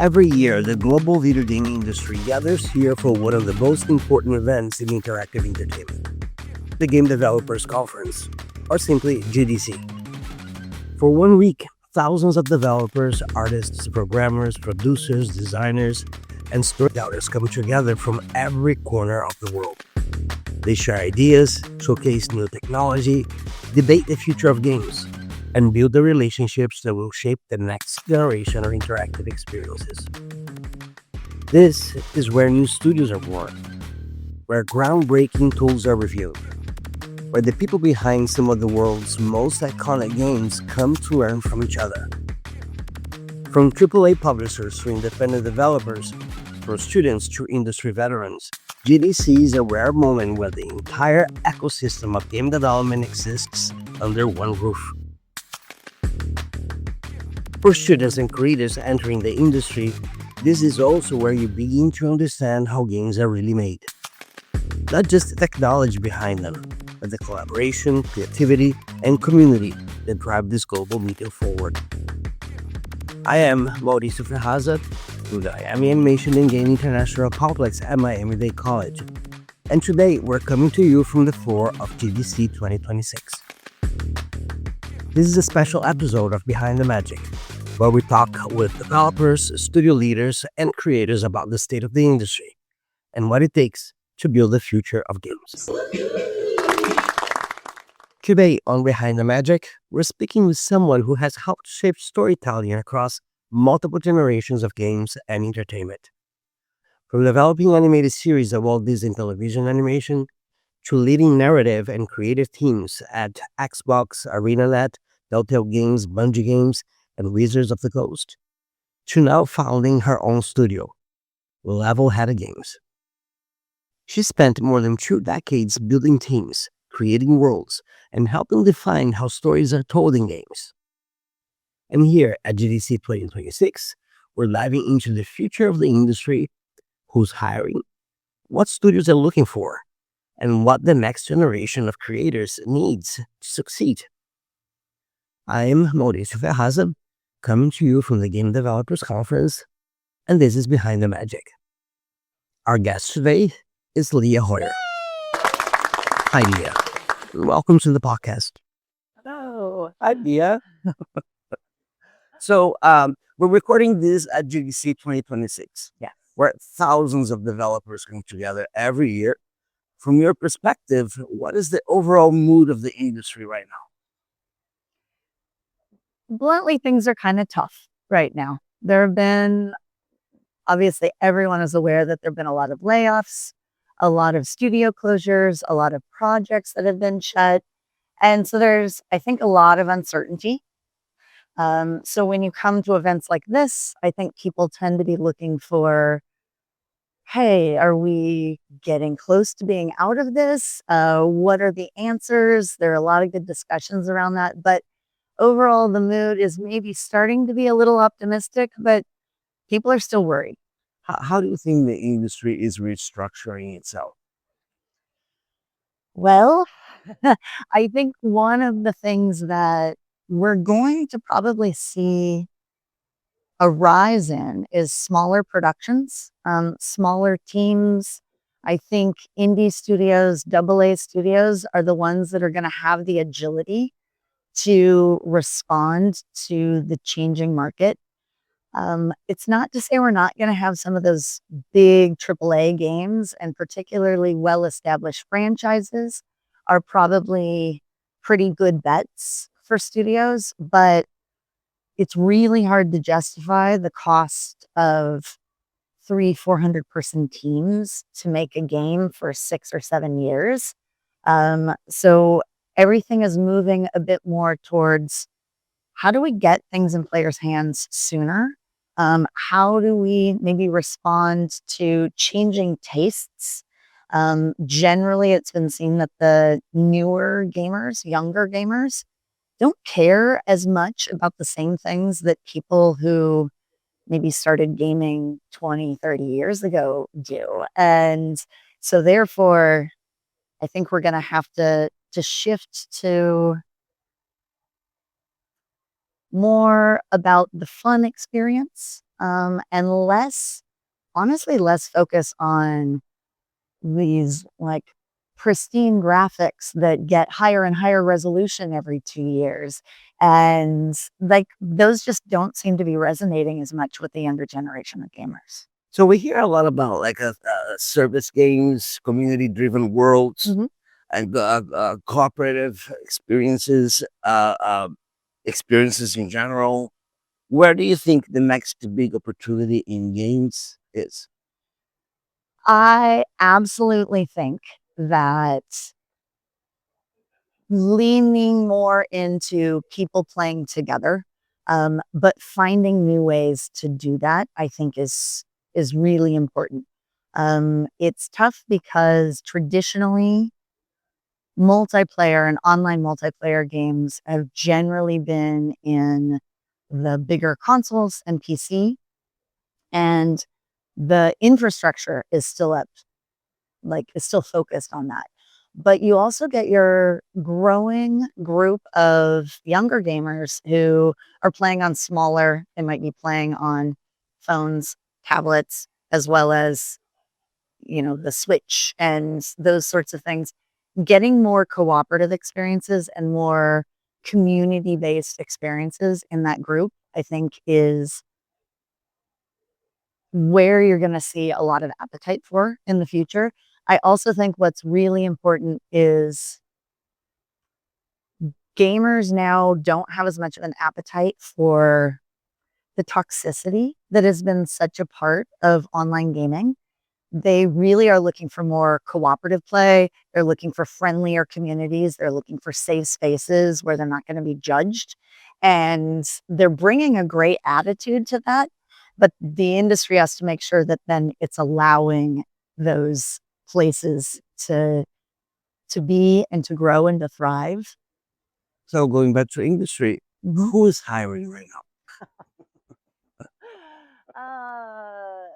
Every year, the global video game industry gathers here for one of the most important events in interactive entertainment, the Game Developers Conference, or simply GDC. For 1 week, thousands of developers, artists, programmers, producers, designers, and storytellers come together from every corner of the world. They share ideas, showcase new technology, debate the future of games, and build the relationships that will shape the next generation of interactive experiences. This is where new studios are born, where groundbreaking tools are revealed, where the people behind some of the world's most iconic games come to learn from each other. From AAA publishers to independent developers, from students to industry veterans, GDC is a rare moment where the entire ecosystem of game development exists under one roof. For students and creators entering the industry, this is also where you begin to understand how games are really made. Not just the technology behind them, but the collaboration, creativity, and community that drive this global media forward. I am Mauricio Ferrazza with the Miami Animation and Game International Complex at Miami-Dade College. And today we're coming to you from the floor of GDC 2026. This is a special episode of Behind the Magic, where we talk with developers, studio leaders, and creators about the state of the industry and what it takes to build the future of games. Today on Behind the Magic, we're speaking with someone who has helped shape storytelling across multiple generations of games and entertainment. From developing animated series at Walt Disney Television Animation to leading narrative and creative teams at Xbox, ArenaNet, Telltale Games, Bungie Games, and Wizards of the Coast, to now founding her own studio, Level-Headed Games. She spent more than 2 decades building teams, creating worlds, and helping define how stories are told in games. And here at GDC 2026, we're diving into the future of the industry, who's hiring, what studios are looking for, and what the next generation of creators needs to succeed. I'm Mauricio Ferrazza, coming to you from the Game Developers Conference, and this is Behind the Magic. Our guest today is Leah Hoyer. Hi, Leah. Welcome to the podcast. Hello. Hi, Leah. So, we're recording this at GDC 2026. Yeah. Where thousands of developers come together every year. From your perspective, what is the overall mood of the industry right now? Bluntly, things are kind of tough right now. There have been, obviously, everyone is aware that there have been a lot of layoffs, a lot of studio closures, a lot of projects that have been shut. And so there's, I think, a lot of uncertainty. So when you come to events like this, I think people tend to be looking for, hey, are we getting close to being out of this? What are the answers? There are a lot of good discussions around that. But overall, the mood is maybe starting to be a little optimistic, but people are still worried. How do you think the industry is restructuring itself? Well, I think one of the things that we're going to probably see a rise in is smaller productions, smaller teams. I think indie studios, AA studios are the ones that are going to have the agility to respond to the changing market. It's not to say we're not going to have some of those big AAA games, and particularly well-established franchises are probably pretty good bets for studios, but it's really hard to justify the cost of 300-400 person teams to make a game for 6 or 7 years. So everything is moving a bit more towards how do we get things in players' hands sooner? How do we maybe respond to changing tastes? Generally, it's been seen that the newer gamers, younger gamers, don't care as much about the same things that people who maybe started gaming 20, 30 years ago do. And so therefore, I think we're going to have to shift to more about the fun experience, and honestly, less focus on these like pristine graphics that get higher and higher resolution every 2 years. And like those just don't seem to be resonating as much with the younger generation of gamers. So we hear a lot about like service games, community-driven worlds, Mhm. and cooperative experiences, experiences in general. Where do you think the next big opportunity in games is? I absolutely think that leaning more into people playing together, but finding new ways to do that, I think is really important. It's tough because traditionally multiplayer and online multiplayer games have generally been in the bigger consoles and PC, and the infrastructure is still up, like is still focused on that. But you also get your growing group of younger gamers who are playing on smaller, they might be playing on phones, tablets, as well as, the Switch and those sorts of things. Getting more cooperative experiences and more community-based experiences in that group, I think is where you're gonna see a lot of appetite for in the future. I also think what's really important is gamers now don't have as much of an appetite for the toxicity that has been such a part of online gaming. They really are looking for more cooperative play. They're looking for friendlier communities. They're looking for safe spaces where they're not going to be judged. And they're bringing a great attitude to that. But the industry has to make sure that then it's allowing those places to be and to grow and to thrive. So going back to industry, Mhm. who is hiring right now? Uh,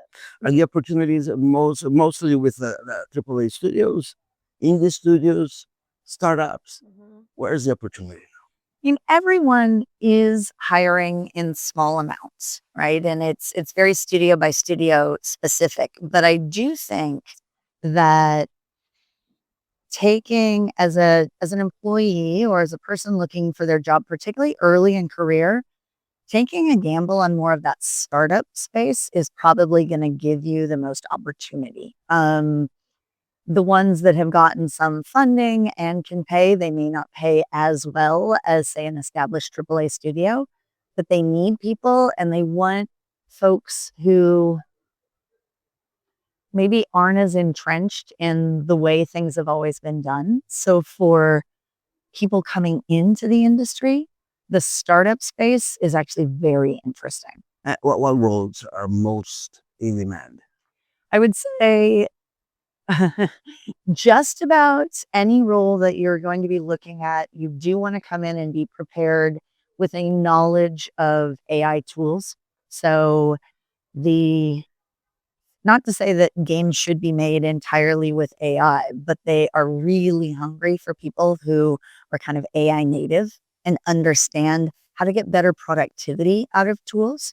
Are the opportunities mostly with the AAA studios, indie studios, startups? mhm. Where's the opportunity? Everyone is hiring in small amounts, right? And it's very studio by studio specific. But I do think that taking as an employee or as a person looking for their job, particularly early in career, taking a gamble on more of that startup space is probably going to give you the most opportunity. The ones that have gotten some funding and can pay, they may not pay as well as, say, an established AAA studio, but they need people and they want folks who maybe aren't as entrenched in the way things have always been done. So for people coming into the industry, the startup space is actually very interesting. What roles are most in demand? I would say just about any role that you're going to be looking at, you do want to come in and be prepared with a knowledge of AI tools. So the not to say that games should be made entirely with AI, but they are really hungry for people who are kind of AI native and understand how to get better productivity out of tools.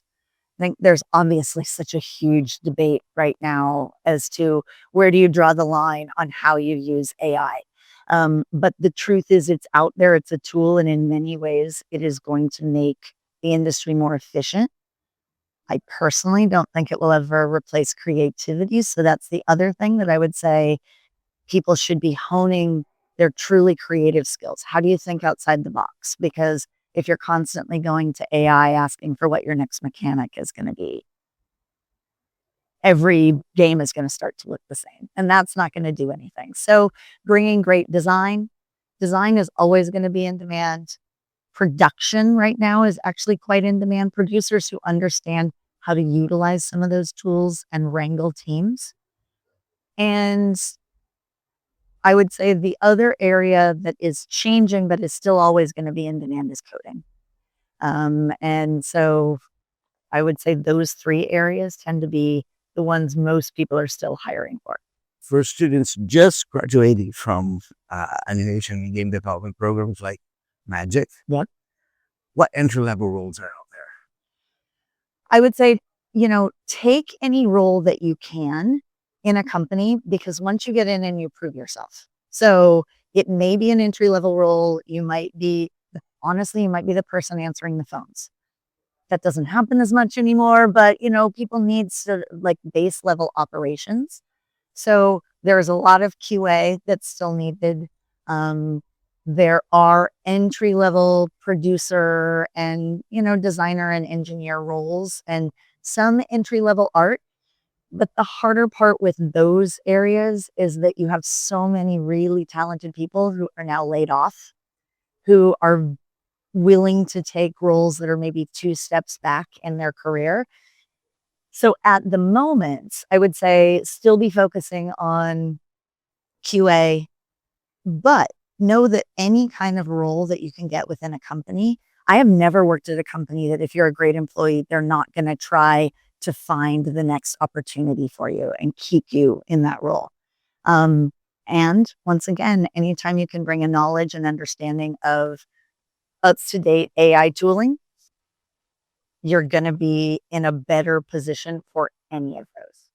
I think there's obviously such a huge debate right now as to where do you draw the line on how you use AI. But the truth is, it's out there, it's a tool, and in many ways, it is going to make the industry more efficient. I personally don't think it will ever replace creativity. So that's the other thing that I would say people should be honing their truly creative skills. How do you think outside the box? Because if you're constantly going to AI asking for what your next mechanic is going to be, every game is going to start to look the same. And that's not going to do anything. So bringing great design is always going to be in demand. Production right now is actually quite in demand. Producers who understand how to utilize some of those tools and wrangle teams. And I would say the other area that is changing, but is still always going to be in demand is coding. And so I would say those three areas tend to be the ones most people are still hiring for. For students just graduating from animation and game development programs like Magic, what entry level roles are out there? I would say take any role that you can in a company, because once you get in and you prove yourself. So it may be an entry-level role. Honestly, you might be the person answering the phones. That doesn't happen as much anymore, but people need like base level operations. So there's a lot of QA that's still needed. There are entry level producer and, designer and engineer roles, and some entry level art. But the harder part with those areas is that you have so many really talented people who are now laid off, who are willing to take roles that are maybe 2 steps back in their career. So at the moment, I would say still be focusing on QA, but know that any kind of role that you can get within a company. I have never worked at a company that if you're a great employee, they're not going to try to find the next opportunity for you and keep you in that role. And once again, anytime you can bring a knowledge and understanding of up-to-date AI tooling, you're going to be in a better position for any of those.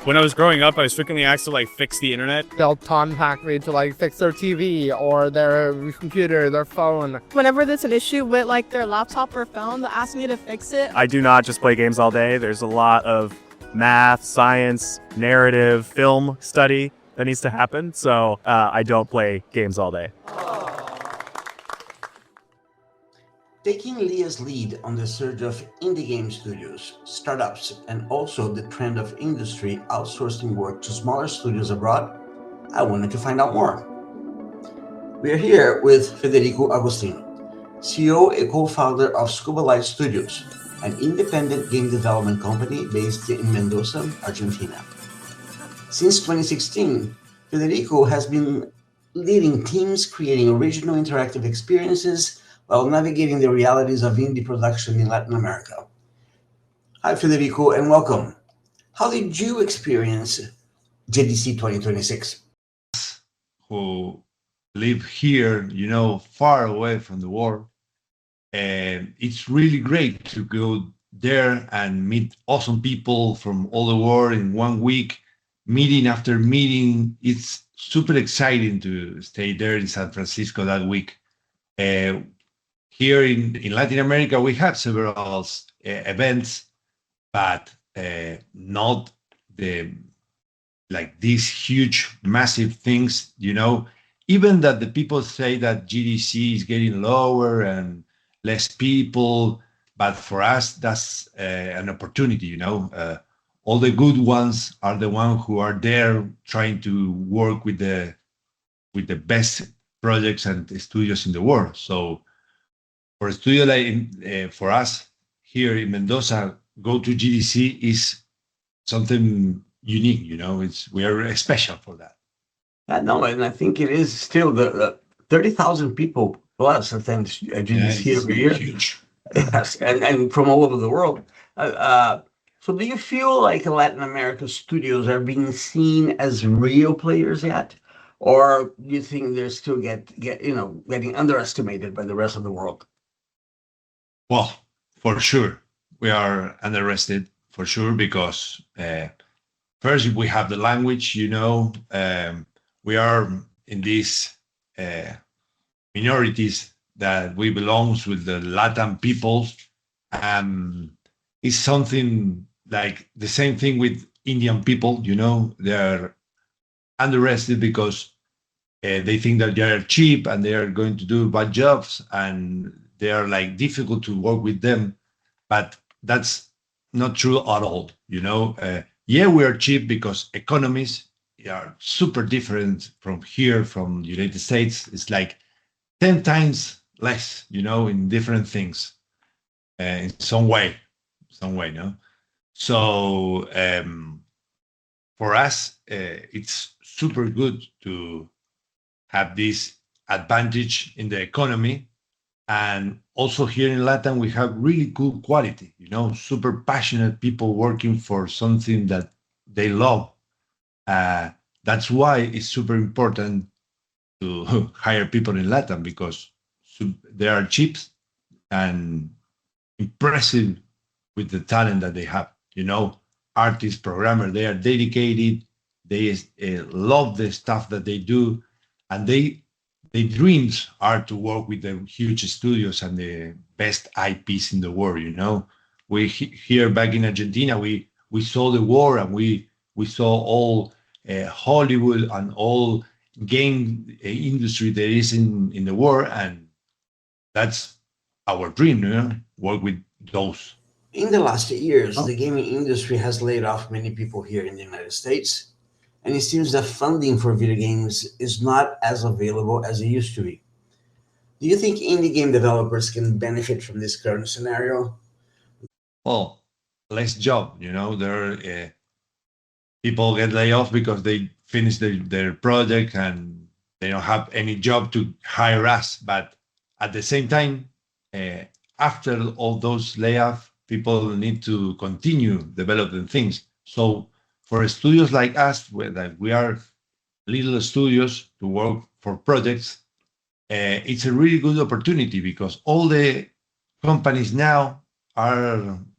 When I was growing up, I was frequently asked to fix the internet. They'll contact me to fix their TV or their computer, their phone. Whenever there's an issue with their laptop or phone, they'll ask me to fix it. I do not just play games all day. There's a lot of math, science, narrative, film study that needs to happen. So I don't play games all day. Taking Leah's lead on the surge of indie game studios, startups, and also the trend of industry outsourcing work to smaller studios abroad, I wanted to find out more. We are here with Federico Agostino, CEO and co-founder of Scubalight Studios, an independent game development company based in Mendoza, Argentina. Since 2016, Federico has been leading teams creating original interactive experiences while navigating the realities of indie production in Latin America. Hi, Federico, and welcome. How did you experience GDC 2026? Who live here, far away from the war, and it's really great to go there and meet awesome people from all the world in 1 week, meeting after meeting. It's super exciting to stay there in San Francisco that week. Here in Latin America, we have several events, but not these huge, massive things, even that the people say that GDC is getting lower and less people, but for us, that's an opportunity, all the good ones are the ones who are there trying to work with the best projects and studios in the world. So for a studio for us here in Mendoza, go to GDC is something unique, we are special for that. No, and I think it is still the 30,000 people plus attend GDC every year. Huge. Yes, and from all over the world. So do you feel like Latin America studios are being seen as real players yet? Or do you think they're still getting underestimated by the rest of the world? Well, for sure, we are underestimated, for sure, because first we have the language, we are in these minorities that we belong with the Latin peoples. It's something like the same thing with Indian people, they're underestimated because they think that they are cheap and they are going to do bad jobs and they are difficult to work with them, but that's not true at all. Yeah, we are cheap because economies are super different from here, from the United States. It's 10 times less, in different things, in some way, no? So for us, it's super good to have this advantage in the economy. And also here in Latin, we have really cool quality, super passionate people working for something that they love. That's why it's super important to hire people in Latin, because they are cheap and impressive with the talent that they have. Artists, programmers, they are dedicated. They love the stuff that they do, and their dreams are to work with the huge studios and the best IPs in the world. We here back in Argentina, we saw the war, and we saw all Hollywood and all game industry there is in the world, and that's our dream. Work with those. In the last years, the gaming industry has laid off many people here in the United States, and it seems that funding for video games is not as available as it used to be. Do you think indie game developers can benefit from this current scenario? Well, less job. There people get laid off because they finish their project and they don't have any job to hire us. But at the same time, after all those layoffs, people need to continue developing things. So for studios like us, we are little studios to work for projects, it's a really good opportunity because all the companies now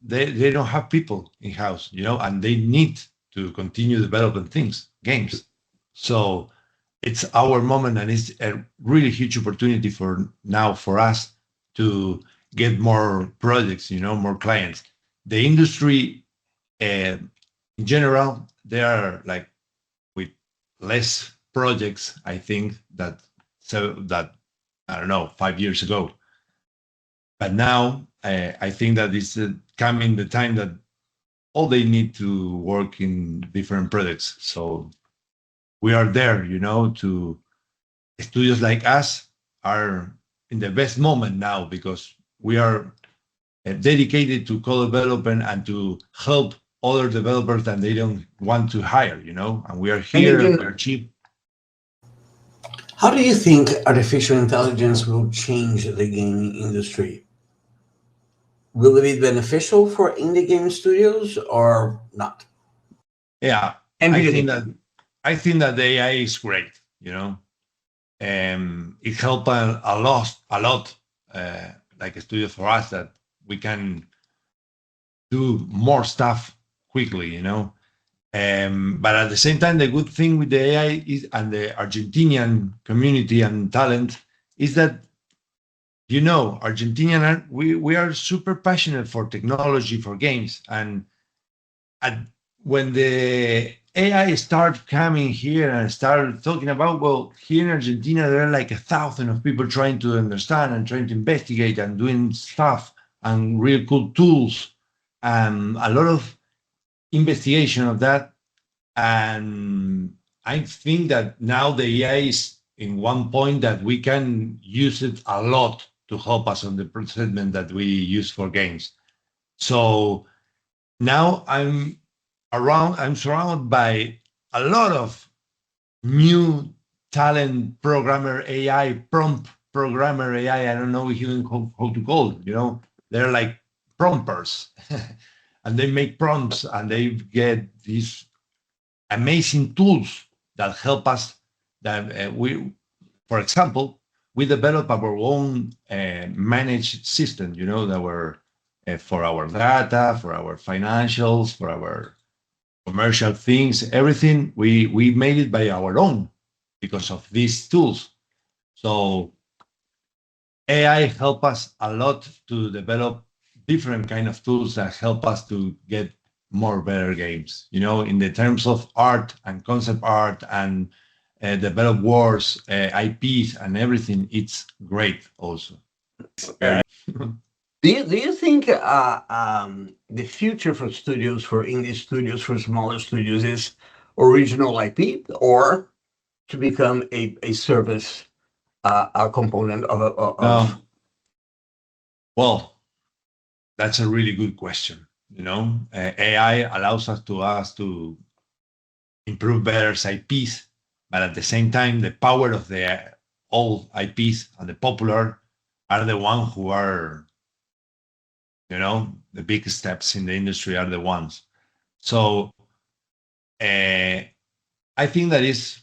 they don't have people in house, and they need to continue developing games. So it's our moment, and it's a really huge opportunity for us to get more projects, more clients. The industry, in general, they are like with less projects, I think, that I don't know, 5 years ago. But now I think that it's coming the time that all they need to work in different projects. So we are there, to studios like us are in the best moment now because we are dedicated to co-development and to help other developers that they don't want to hire, and we are here, we are cheap. How do you think artificial intelligence will change the gaming industry? Will it be beneficial for indie game studios or not? Yeah, And I think that the AI is great. It helped a lot, like a studio for us, that we can do more stuff quickly. But at the same time, the good thing with the AI is, and the Argentinian community and talent, is that Argentinian we are super passionate for technology, for games, and when the AI started coming here and started talking about, well, here in Argentina there are like 1,000 of people trying to understand and trying to investigate and doing stuff and real cool tools, and a lot of investigation of that. And I think that now the AI is in one point that we can use it a lot to help us on the procurement that we use for games. So now I'm surrounded by a lot of new talent programmer AI, prompt programmer AI. I don't know even how to call it. They're like prompters and they make prompts and they get these amazing tools that help us. That for example, we develop our own managed system, that we're for our data, for our financials, for our commercial things, everything. We made it by our own because of these tools. So AI help us a lot to develop different kind of tools that help us to get more better games, in the terms of art and concept art and develop wars, IPs and everything. It's great also. Do you think the future for studios, for indie studios, for smaller studios is original IP or to become a service, a component of Well, that's a really good question. AI allows us to improve better IPs, but at the same time, the power of the old IPs and the popular are the ones who are, the big steps in the industry are the ones. So I think that is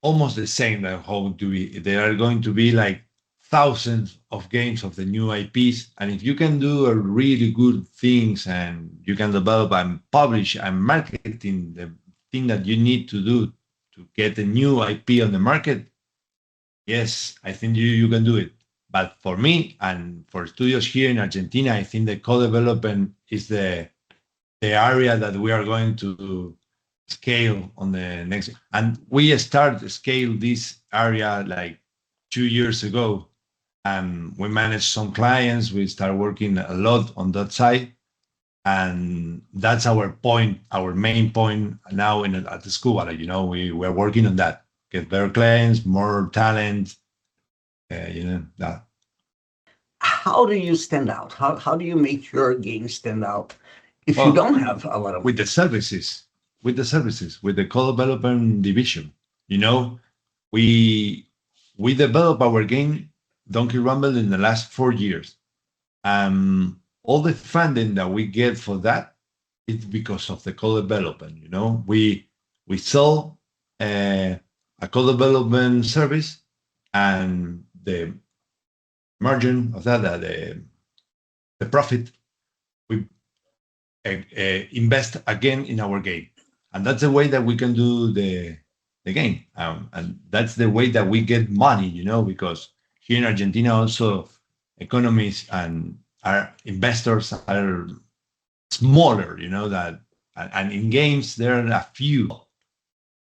almost the same. That how do we? They are going to be like thousands of games of the new IPs. And if you can do a really good things and you can develop and publish and marketing the thing that you need to do to get a new IP on the market, yes, I think you can do it. But for me and for studios here in Argentina, I think the co-development is the area that we are going to scale on the next. And we start to scale this area like 2 years ago. And we manage some clients. We start working a lot on that side. And that's our point, our main point now at the Scubalight. We're working on that. Get better clients, more talent, that. How do you stand out? How do you make your game stand out if you Well, don't have a lot of with the services, with the co-development division. We developed our game Donkey Rumble in the last 4 years. All the funding that we get for that is because of the co-development. We sell a co-development service, and the margin of that, the profit, we invest again in our game, and that's the way that we can do the game, and that's the way that we get money. Because here in Argentina also economies and our investors are smaller. That and in games there are a few.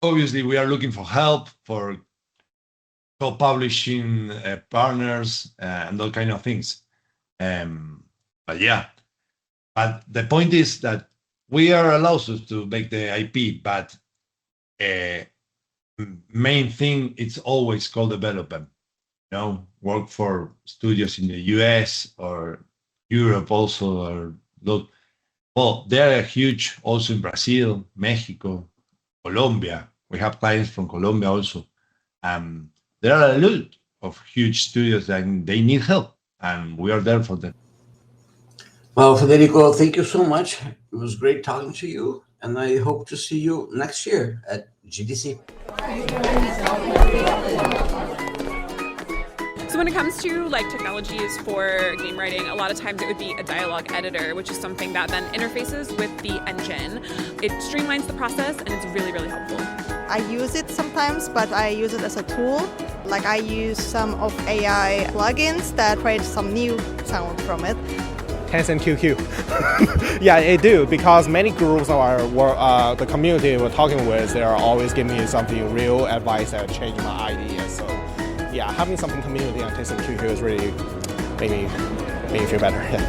Obviously, we are looking for help for co-publishing partners and all kind of things. But yeah. But the point is that we are allowed to make the IP, but main thing it's always co-development. Work for studios in the US or Europe also, or look. Well, they are huge also in Brazil, Mexico, Colombia. We have clients from Colombia also. There are a lot of huge studios that they need help, and we are there for them. Well, Federico, thank you so much. It was great talking to you, and I hope to see you next year at GDC. So when it comes to technologies for game writing, a lot of times it would be a dialogue editor, which is something that then interfaces with the engine. It streamlines the process, and it's really, really helpful. I use it sometimes, but I use it as a tool. I use some of AI plugins that create some new sound from it. Tencent QQ. Yeah, it do, because many groups of the community we're talking with, they are always giving me something real advice and changing my ideas. So yeah, having something community on Tencent QQ is really making me feel better. Yeah.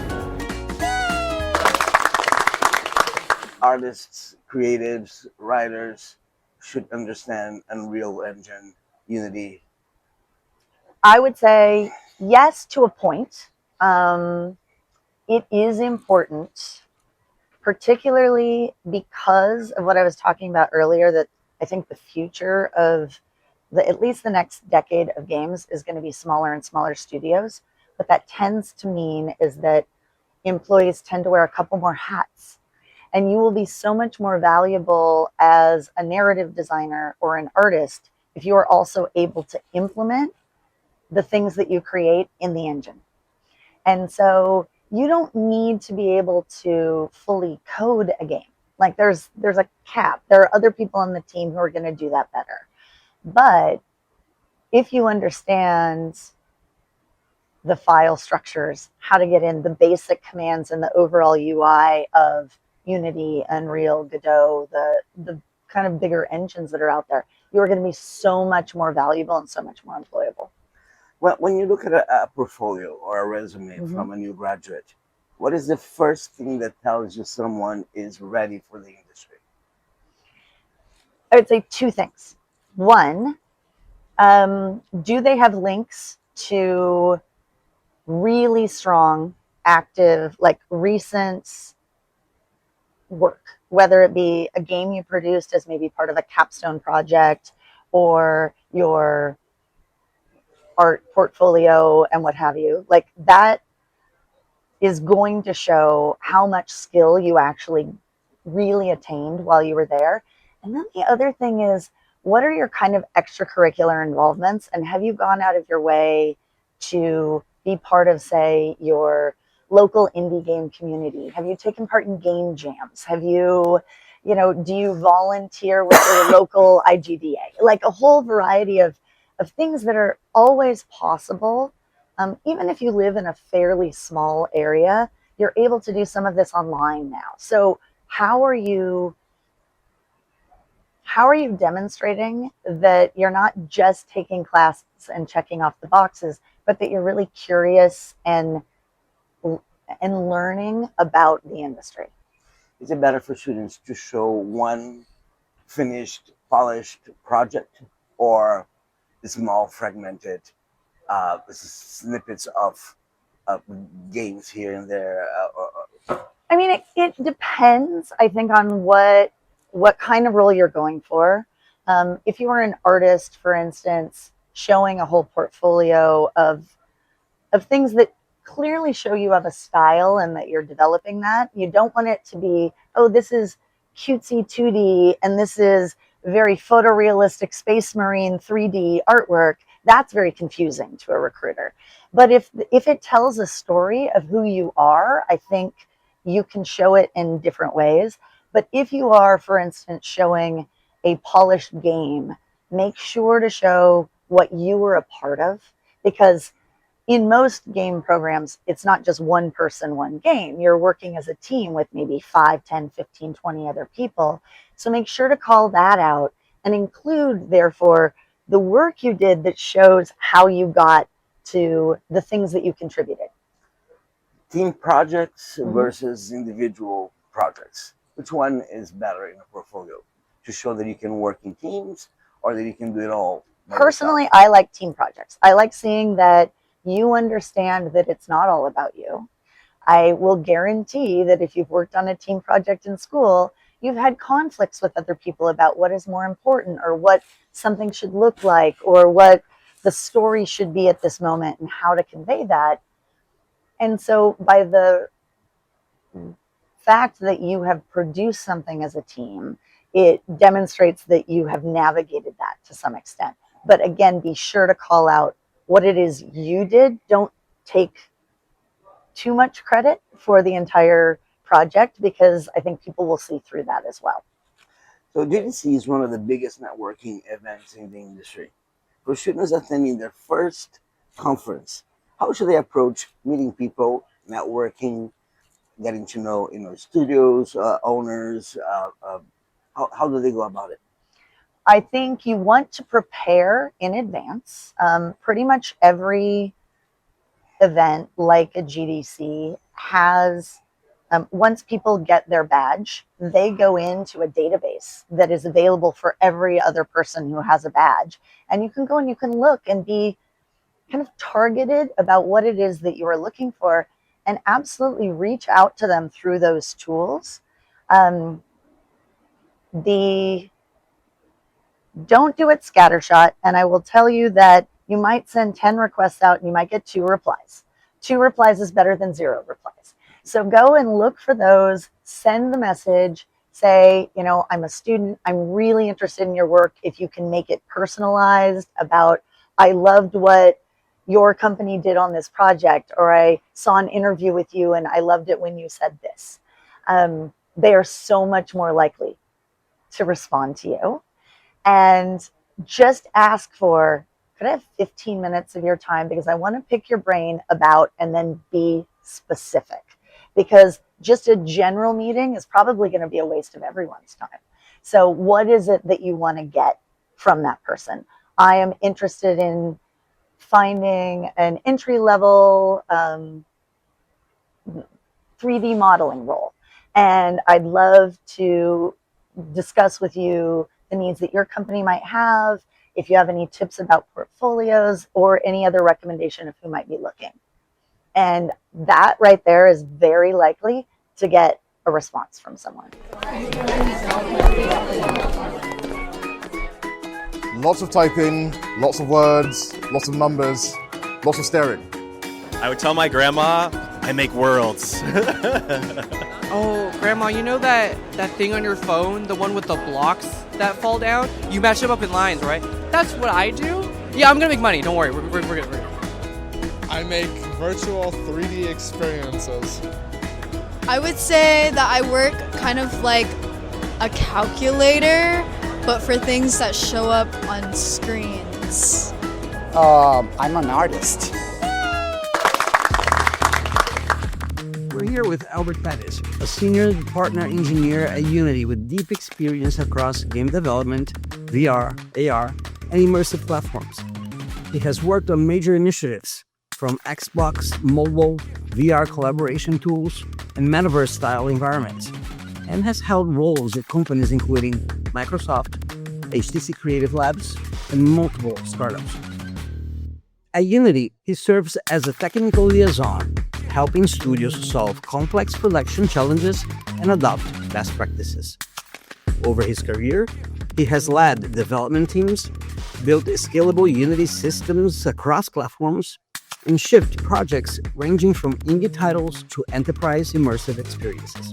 Artists, creatives, writers should understand Unreal Engine, Unity. I would say yes to a point. It is important, particularly because of what I was talking about earlier, that I think the future of at least the next decade of games is going to be smaller and smaller studios. What that tends to mean is that employees tend to wear a couple more hats, and you will be so much more valuable as a narrative designer or an artist if you are also able to implement the things that you create in the engine. And so you don't need to be able to fully code a game. There's a cap. There are other people on the team who are going to do that better. But if you understand the file structures, how to get in the basic commands and the overall UI of Unity, Unreal, Godot, the kind of bigger engines that are out there, you're going to be so much more valuable and so much more employable. Well, when you look at a portfolio or a resume from a new graduate, what is the first thing that tells you someone is ready for the industry? I would say two things. One, do they have links to really strong, active, recent work, whether it be a game you produced as maybe part of a capstone project or your art portfolio and what have you. That is going to show how much skill you actually really attained while you were there. And then the other thing is, what are your kind of extracurricular involvements, and have you gone out of your way to be part of, say, your local indie game community? Have you taken part in game jams? Have you, do you volunteer with your local IGDA? Like a whole variety of things that are always possible. Even if you live in a fairly small area, you're able to do some of this online now. So how are you demonstrating that you're not just taking classes and checking off the boxes, but that you're really curious and learning about the industry? Is it better for students to show one finished, polished project, or the small, fragmented snippets of games here and there? I mean, it depends, I think, on what kind of role you're going for. If you are an artist, for instance, showing a whole portfolio of things that clearly show you have a style and that you're developing that. You don't want it to be, oh, this is cutesy 2D and this is very photorealistic Space Marine 3D artwork. That's very confusing to a recruiter. But if it tells a story of who you are, I think you can show it in different ways. But if you are, for instance, showing a polished game, make sure to show what you were a part of, because in most game programs, it's not just one person, one game. You're working as a team with maybe 5, 10, 15, 20 other people. So make sure to call that out and include, therefore, the work you did that shows how you got to the things that you contributed. Team projects versus individual projects. Which one is better in a portfolio? To show that you can work in teams or that you can do it all by Personally, yourself? I like team projects. I like seeing that you understand that it's not all about you. I will guarantee that if you've worked on a team project in school, you've had conflicts with other people about what is more important or what something should look like or what the story should be at this moment and how to convey that. And so by the fact that you have produced something as a team, it demonstrates that you have navigated that to some extent. But again, be sure to call out what it is you did. Don't take too much credit for the entire project, because I think people will see through that as well. So GDC is one of the biggest networking events in the industry. For students attending their first conference, how should they approach meeting people, networking, getting to know studios, owners? How do they go about it? I think you want to prepare in advance. Pretty much every event, like a GDC, has, once people get their badge, they go into a database that is available for every other person who has a badge. And you can go and you can look and be kind of targeted about what it is that you are looking for, and absolutely reach out to them through those tools. Don't do it scattershot, and I will tell you that you might send 10 requests out and you might get 2 replies. 2 replies is better than 0 replies. So go and look for those, send the message, say, I'm a student, I'm really interested in your work. If you can make it personalized about, I loved what your company did on this project, or I saw an interview with you and I loved it when you said this. They are so much more likely to respond to you. And just ask for, could I have 15 minutes of your time? Because I want to pick your brain about, and then be specific. Because just a general meeting is probably going to be a waste of everyone's time. So what is it that you want to get from that person? I am interested in finding an entry-level 3D modeling role. And I'd love to discuss with you the needs that your company might have, if you have any tips about portfolios, or any other recommendation of who might be looking. And that right there is very likely to get a response from someone. Lots of typing, lots of words, lots of numbers, lots of staring. I would tell my grandma I make worlds. Oh, Grandma, you know that thing on your phone, the one with the blocks that fall down? You match them up in lines, right? That's what I do. Yeah, I'm gonna make money. Don't worry, we're good. I make virtual 3D experiences. I would say that I work kind of like a calculator, but for things that show up on screens. I'm an artist. We're here with Albert Pettis, a senior partner engineer at Unity with deep experience across game development, VR, AR, and immersive platforms. He has worked on major initiatives from Xbox mobile, VR collaboration tools, and metaverse-style environments, and has held roles at companies including Microsoft, HTC Creative Labs, and multiple startups. At Unity, he serves as a technical liaison, helping studios solve complex production challenges and adopt best practices. Over his career, he has led development teams, built scalable Unity systems across platforms, and shipped projects ranging from indie titles to enterprise immersive experiences.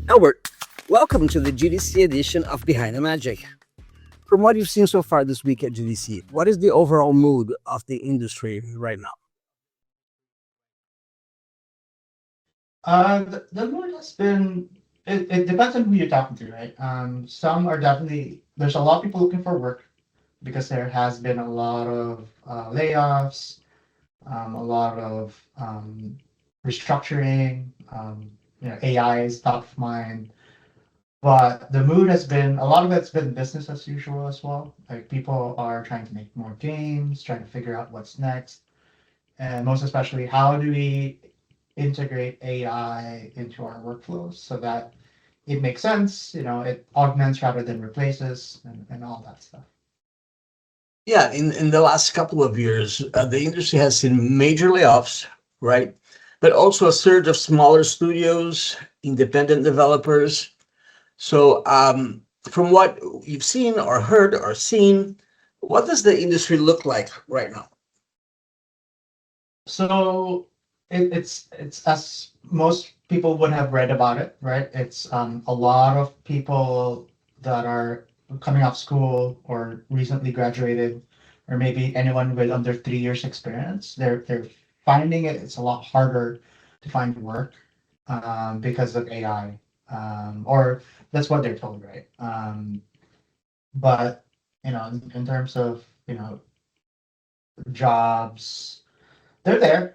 Albert, welcome to the GDC edition of Behind the Magic. From what you've seen so far this week at GDC, what is the overall mood of the industry right now? The mood has been, it depends on who you're talking to, right? Some are definitely, there's a lot of people looking for work because there has been a lot of layoffs, a lot of restructuring, AI is top of mind. But the mood has been, a lot of it's been business as usual as well. Like people are trying to make more games, trying to figure out what's next. And most especially, how do we integrate AI into our workflows so that it makes sense, it augments rather than replaces and all that stuff. Yeah, in the last couple of years, the industry has seen major layoffs, right? But also a surge of smaller studios, independent developers. So from what you've seen or heard or seen, what does the industry look like right now? So it's as most people would have read about it, right? It's a lot of people that are coming off school or recently graduated, or maybe anyone with under 3 years experience. They're finding it's a lot harder to find work because of AI, or that's what they're told, right? But in terms of jobs, they're there.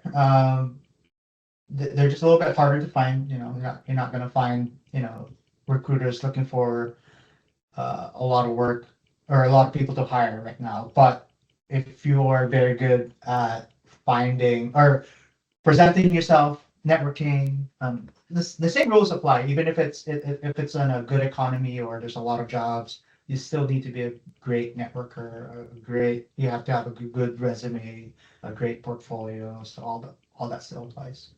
They're just a little bit harder to find. You're not going to find recruiters looking for a lot of work or a lot of people to hire right now. But if you are very good at finding or presenting yourself, networking, the same rules apply. Even if it's in a good economy or there's a lot of jobs, you still need to be a great networker. You have to have a good resume, a great portfolio. So all that still applies.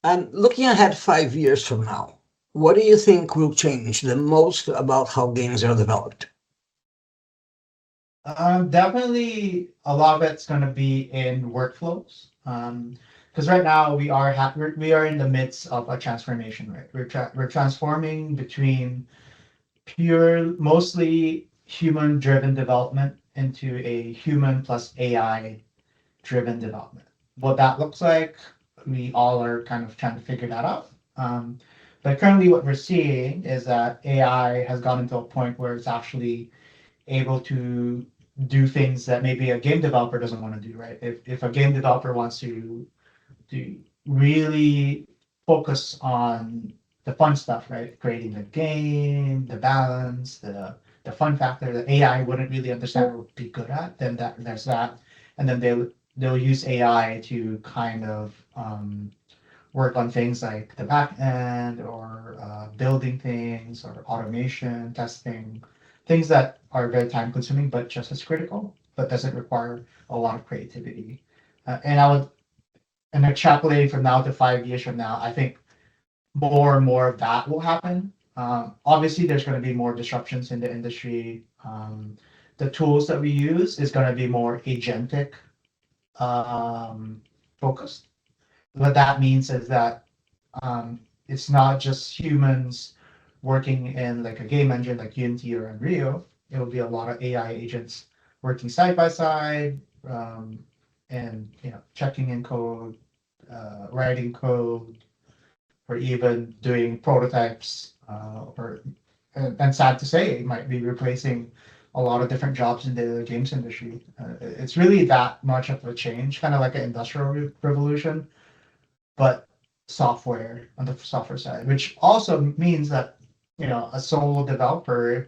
And looking ahead 5 years from now, what do you think will change the most about how games are developed? Definitely a lot of it's going to be in workflows. Because right now we are in the midst of a transformation, right? We're transforming between pure, mostly human-driven development into a human plus AI-driven development. What that looks like, we all are kind of trying to figure that out. But currently what we're seeing is that AI has gotten to a point where it's actually able to do things that maybe a game developer doesn't want to do, right? If a game developer wants to really focus on the fun stuff, right? Creating the game, the balance, the fun factor that AI wouldn't really understand or be good at, then there's that. And then they'll use AI to kind of work on things like the back end or building things or automation, testing, things that are very time consuming, but just as critical, but doesn't require a lot of creativity. And extrapolating from now to 5 years from now, I think more and more of that will happen. Obviously, there's going to be more disruptions in the industry. The tools that we use is going to be more agentic focused. What that means is that it's not just humans working in like a game engine like Unity or Unreal. It will be a lot of AI agents working side by side, in checking in code, writing code, or even doing prototypes, and sad to say, it might be replacing a lot of different jobs in the games industry. It's really that much of a change, kind of like an industrial revolution, but software on the software side, which also means that a solo developer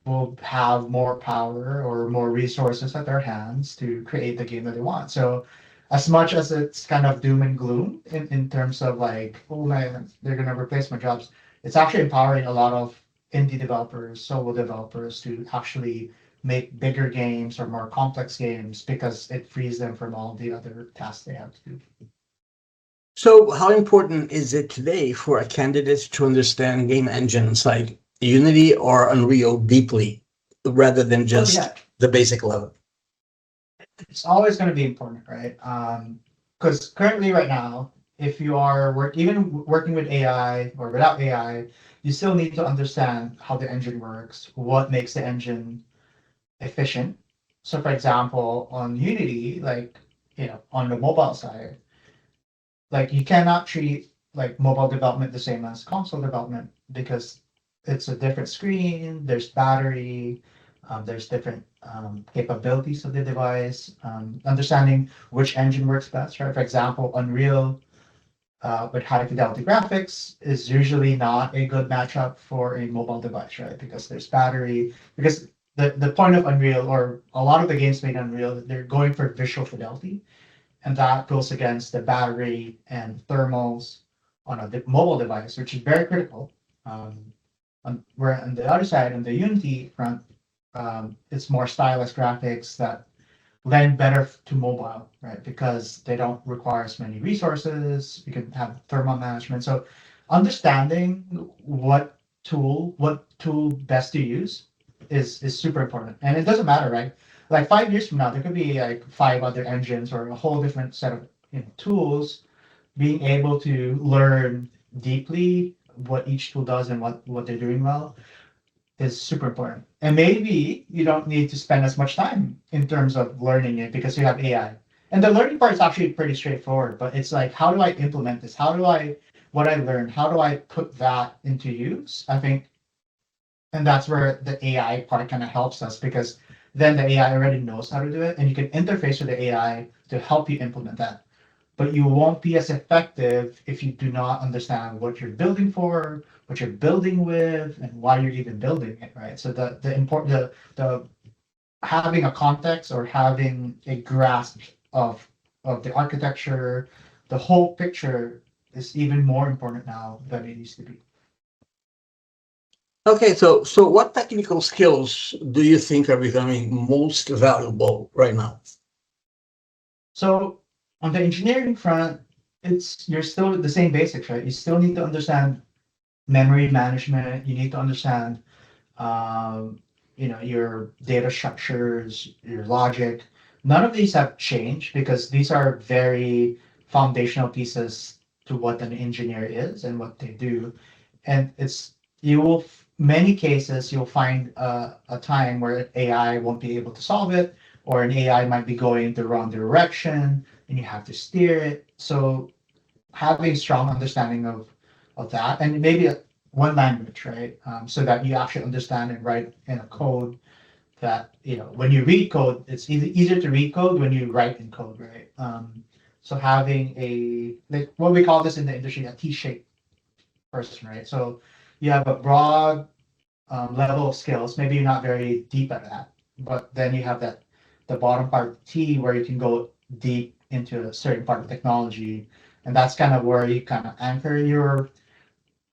will have more power or more resources at their hands to create the game that they want. So as much as it's kind of doom and gloom in terms of like, oh man, they're gonna replace my jobs, it's actually empowering a lot of indie developers, solo developers to actually make bigger games or more complex games because it frees them from all the other tasks they have to do. So, how important is it today for a candidate to understand game engines like Unity or Unreal deeply, rather than just the basic level? It's always going to be important, right? Because currently, right now, if you are even working with AI or without AI, you still need to understand how the engine works, what makes the engine efficient. So, for example, on Unity, like on the mobile side, like you cannot treat like mobile development the same as console development because it's a different screen, there's battery, there's different capabilities of the device, understanding which engine works best, right? For example, Unreal with high fidelity graphics is usually not a good matchup for a mobile device, right? Because there's battery, because the point of Unreal, or a lot of the games made in Unreal, they're going for visual fidelity, and that goes against the battery and thermals on a mobile device, which is very critical. Where on the other side, on the Unity front, it's more stylus graphics that lend better to mobile, right? Because they don't require as many resources. You can have thermal management. So understanding what tool best to use is super important. And it doesn't matter, right? Like 5 years from now, there could be like 5 other engines or a whole different set of tools. Being able to learn deeply what each tool does and what they're doing well is super important. And maybe you don't need to spend as much time in terms of learning it because you have AI. And the learning part is actually pretty straightforward, but it's like, how do I implement this? What I learned, how do I put that into use? I think, and that's where the AI part kind of helps us, because then the AI already knows how to do it and you can interface with the AI to help you implement that. But you won't be as effective if you do not understand what you're building for, what you're building with, and why you're even building it, right? So the having a context or having a grasp of the architecture, the whole picture is even more important now than it used to be. Okay, so what technical skills do you think are becoming most valuable right now? So on the engineering front, you're still the same basics, right? You still need to understand memory management. You need to understand, your data structures, your logic. None of these have changed because these are very foundational pieces to what an engineer is and what they do. And many cases you'll find a time where AI won't be able to solve it, or an AI might be going the wrong direction and you have to steer it. So having strong understanding of that, and maybe one language, right? So that you actually understand and write in a code that, when you read code, it's easier to read code when you write in code, right? So having like what we call this in the industry, a T-shaped person, right? So you have a broad level of skills. Maybe you're not very deep at that, but then you have the bottom part T where you can go deep into a certain part of technology, and that's kind of where you kind of anchor your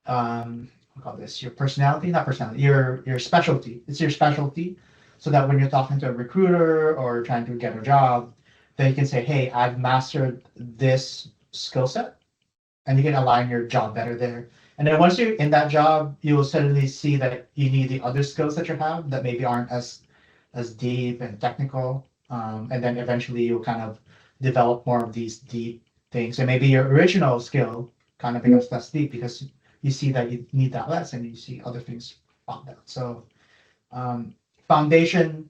we call this your personality, not personality, your specialty. It's your specialty, so that when you're talking to a recruiter or trying to get a job, then you can say, hey, I've mastered this skill set, and you can align your job better there. And then once you're in that job, you will suddenly see that you need the other skills that you have that maybe aren't as deep and technical. And then eventually you'll kind of develop more of these deep things. And maybe your original skill kind of becomes less deep because you see that you need that less and you see other things pop out. So foundational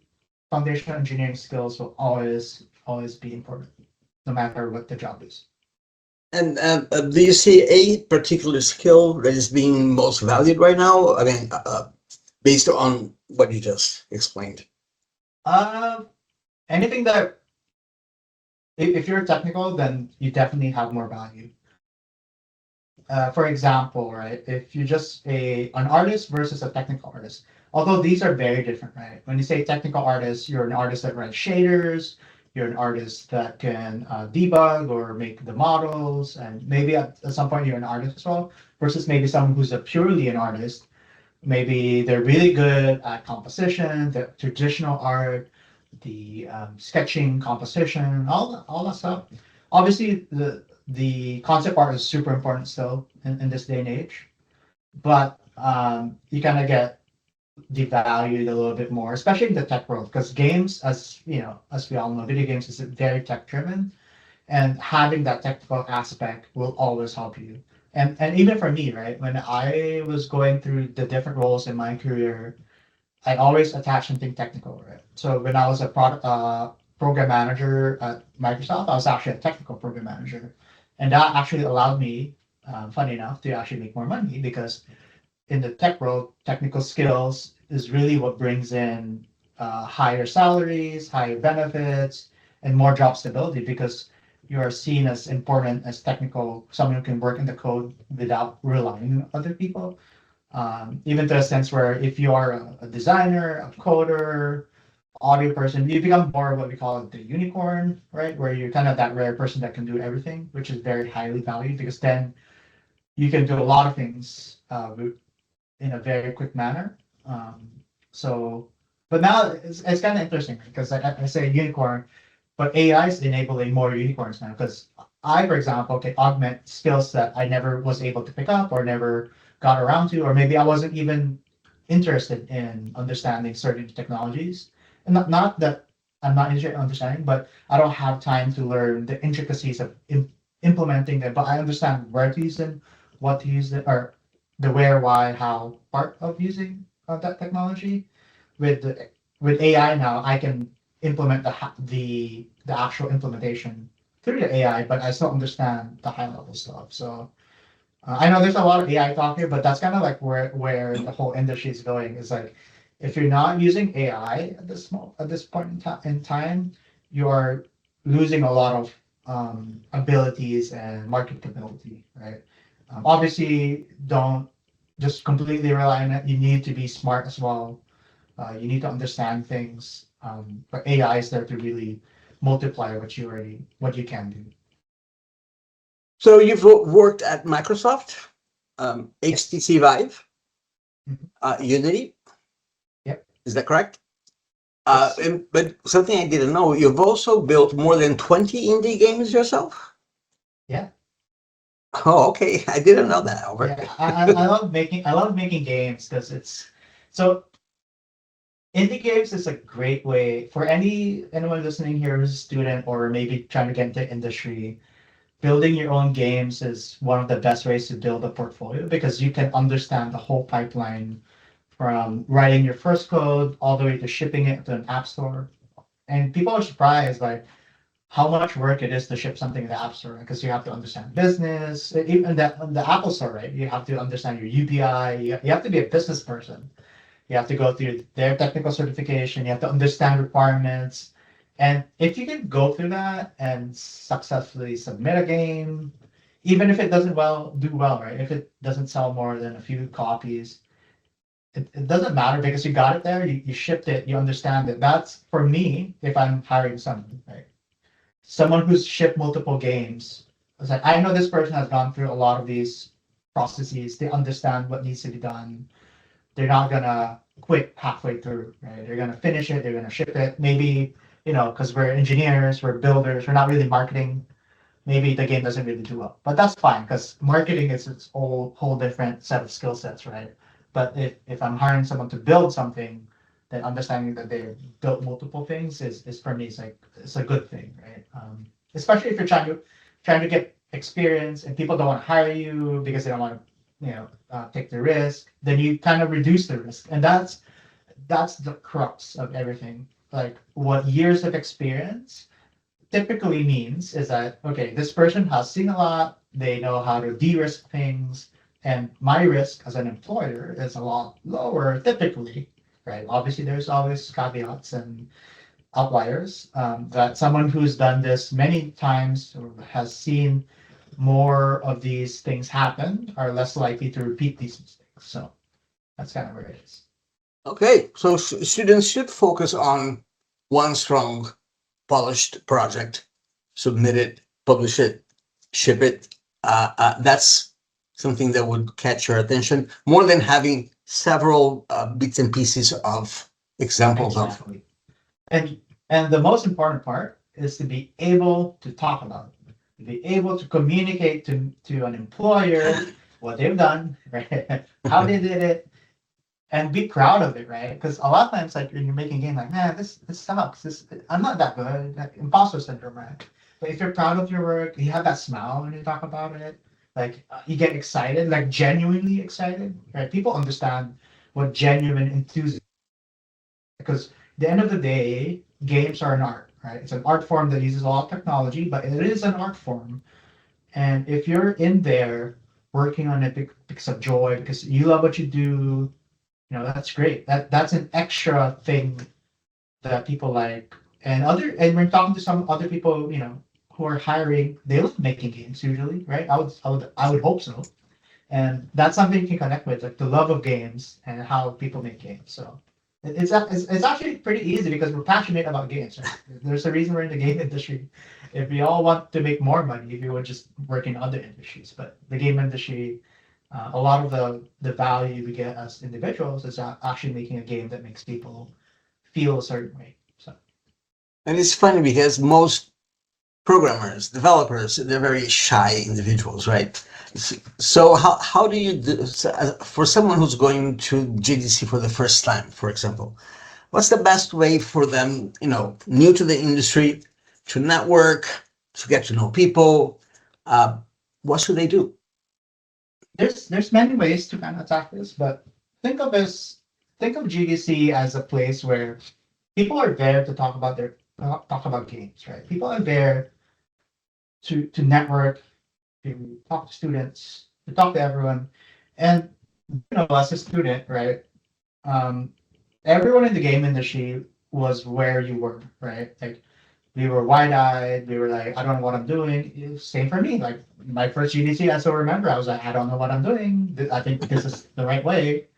engineering skills will always be important. no matter what the job is. And do you see a particular skill that is being most valued right now? I mean, based on what you just explained. Anything that, if you're technical, then you definitely have more value. For example, right, if you're just an artist versus a technical artist, although these are very different, right? When you say technical artist, you're an artist that writes shaders, you're an artist that can debug or make the models, and maybe at some point you're an artist as well, versus maybe someone who's a purely an artist. Maybe they're really good at composition, the traditional art, the sketching, composition, all that stuff. Obviously, the concept art is super important still in this day and age, but you kind of get devalued a little bit more, especially in the tech world, because games, as we all know, video games is very tech driven, and having that technical aspect will always help you. And even for me, right, when I was going through the different roles in my career, I always attach something technical, right? So when I was a program manager at Microsoft, I was actually a technical program manager, and that actually allowed me, funny enough, to actually make more money, because in the tech world, technical skills is really what brings in higher salaries, higher benefits, and more job stability, because you are seen as important as technical, someone who can work in the code without relying on other people. Even to a sense where if you are a designer, a coder, audio person, you become more what we call the unicorn, right? Where you're kind of that rare person that can do everything, which is very highly valued, because then you can do a lot of things in a very quick manner. But now it's kind of interesting, because I say unicorn, but AI is enabling more unicorns now, because I, for example, can augment skills that I never was able to pick up or never got around to, or maybe I wasn't even interested in understanding certain technologies. And not that I'm not interested in understanding, but I don't have time to learn the intricacies of implementing them, but I understand where to use them, what to use them, or the where, why, how part of using that technology. With AI now, I can implement the actual implementation through the AI, but I still understand the high level stuff. So I know there's a lot of AI talk here, but that's kind of like where the whole industry is going. Is like, if you're not using AI at this point in time, you are losing a lot of abilities and marketability, right? Obviously, don't just completely rely on it. You need to be smart as well. You need to understand things. But AI is there to really multiply what you can do. So you've worked at Microsoft, HTC Vive, Unity. Yep. Is that correct? But something I didn't know, you've also built more than 20 indie games yourself? Yeah. Oh, okay. I didn't know that, Albert. Yeah, I love making games, because indie games is a great way for anyone listening here who's a student or maybe trying to get into industry. Building your own games is one of the best ways to build a portfolio, because you can understand the whole pipeline from writing your first code all the way to shipping it to an app store. And people are surprised by how much work it is to ship something in the app store, because you have to understand business, even the Apple store, right? You have to understand your UPI. You have to be a business person. You have to go through their technical certification. You have to understand requirements. And if you can go through that and successfully submit a game, even if it doesn't do well, right? If it doesn't sell more than a few copies, it doesn't matter, because you got it there, you shipped it, you understand it. That's, for me, if I'm hiring someone, right? Someone who's shipped multiple games. It's like, I know this person has gone through a lot of these processes. They understand what needs to be done. They're not gonna quit halfway through, right? They're gonna finish it. They're gonna ship it. Maybe, because we're engineers, we're builders, we're not really marketing. Maybe the game doesn't really do well, but that's fine, because marketing is its whole different set of skill sets, right? But if I'm hiring someone to build something, then understanding that they've built multiple things is for me, it's a good thing, right? Especially if you're trying to get experience and people don't want to hire you because they don't want to take the risk, then you kind of reduce the risk, and that's the crux of everything. Like, what years of experience typically means is that, okay, this person has seen a lot, they know how to de-risk things, and my risk as an employer is a lot lower typically, right? Obviously, there's always caveats and outliers, that someone who's done this many times or has seen more of these things happen are less likely to repeat these mistakes. So that's kind of where it is. Okay, so students should focus on one strong, polished project, submit it, publish it, ship it. That's something that would catch your attention more than having several bits and pieces of examples Exactly. And the most important part is to be able to talk about it, to be able to communicate to an employer what they've done, right? How they did it, and be proud of it, right? Because a lot of times, like when you're making a game, like, man, this sucks. I'm not that good. Like, imposter syndrome, right? But if you're proud of your work, you have that smile when you talk about it. Like you get excited, like genuinely excited, right? People understand what genuine enthusiasm. Because at the end of the day, games are an art, right? It's an art form that uses a lot of technology, but it is an art form. And if you're in there working on it because of joy, because you love what you do, that's great. That's an extra thing that people like. And we're talking to some other people, who are hiring, they love making games usually, right? I would hope so. And that's something you can connect with, like the love of games and how people make games. So it's actually pretty easy because we're passionate about games. Right? There's a reason we're in the game industry. If we all want to make more money, if we would just work in other industries, but the game industry, a lot of the value we get as individuals is actually making a game that makes people feel a certain way. So, and it's funny because most programmers, developers, they're very shy individuals, right? So how do you do, for someone who's going to GDC for the first time, for example, what's the best way for them, new to the industry, to network, to get to know people? What should they do? there's many ways to kind of attack this, but think of GDC as a place where people are there to talk about games, right? People are there to network, to talk to students, to talk to everyone. And as a student, right? Um, Everyone in the game industry was where you were, right? Like we were wide-eyed, we were like, I don't know what I'm doing. Same for me. Like my first GDC, I still remember, I was like, I don't know what I'm doing. I think this is the right way.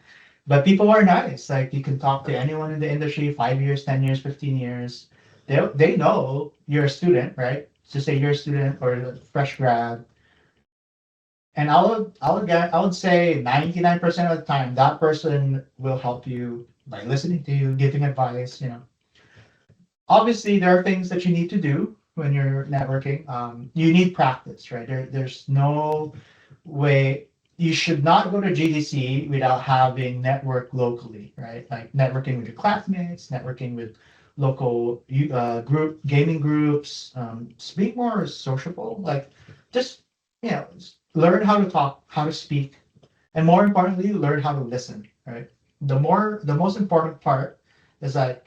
But people are nice. Like you can talk to anyone in the industry, 5 years, 10 years, 15 years. They know you're a student, right? Just say you're a student or a fresh grad. And I would say 99% of the time that person will help you by listening to you, giving advice. Obviously there are things that you need to do when you're networking. You need practice, right? There's no way you should not go to GDC without having network locally, right? Like networking with your classmates, networking with local gaming groups, being more sociable, like just learn how to talk, how to speak, and more importantly, learn how to listen, right? The most important part is that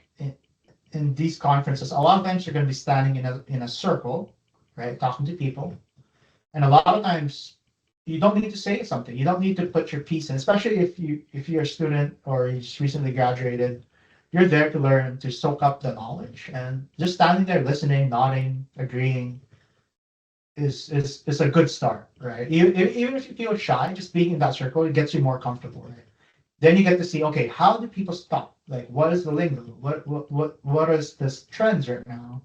in these conferences, a lot of times you're going to be standing in a circle, right, talking to people, and a lot of times you don't need to say something. You don't need to put your piece in, especially if you're a student or you just recently graduated. You're there to learn, to soak up the knowledge, and just standing there listening, nodding, agreeing is a good start, right? Even if you feel shy, just being in that circle, it gets you more comfortable, right? Then you get to see, okay, how do people talk? Like, what is the lingo? What is this trends right now?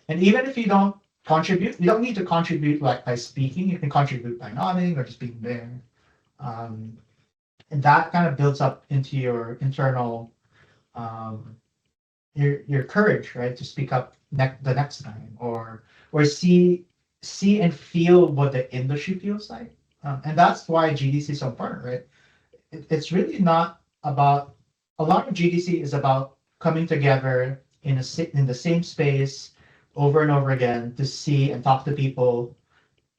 And even if you don't contribute, you don't need to contribute like by speaking. You can contribute by nodding or just being there, and that kind of builds up into your internal your courage, right, to speak up the next time, or see and feel what the industry feels like, and that's why GDC is so important, right? It's really not about a lot of GDC is about coming together in the same space over and over again to see and talk to people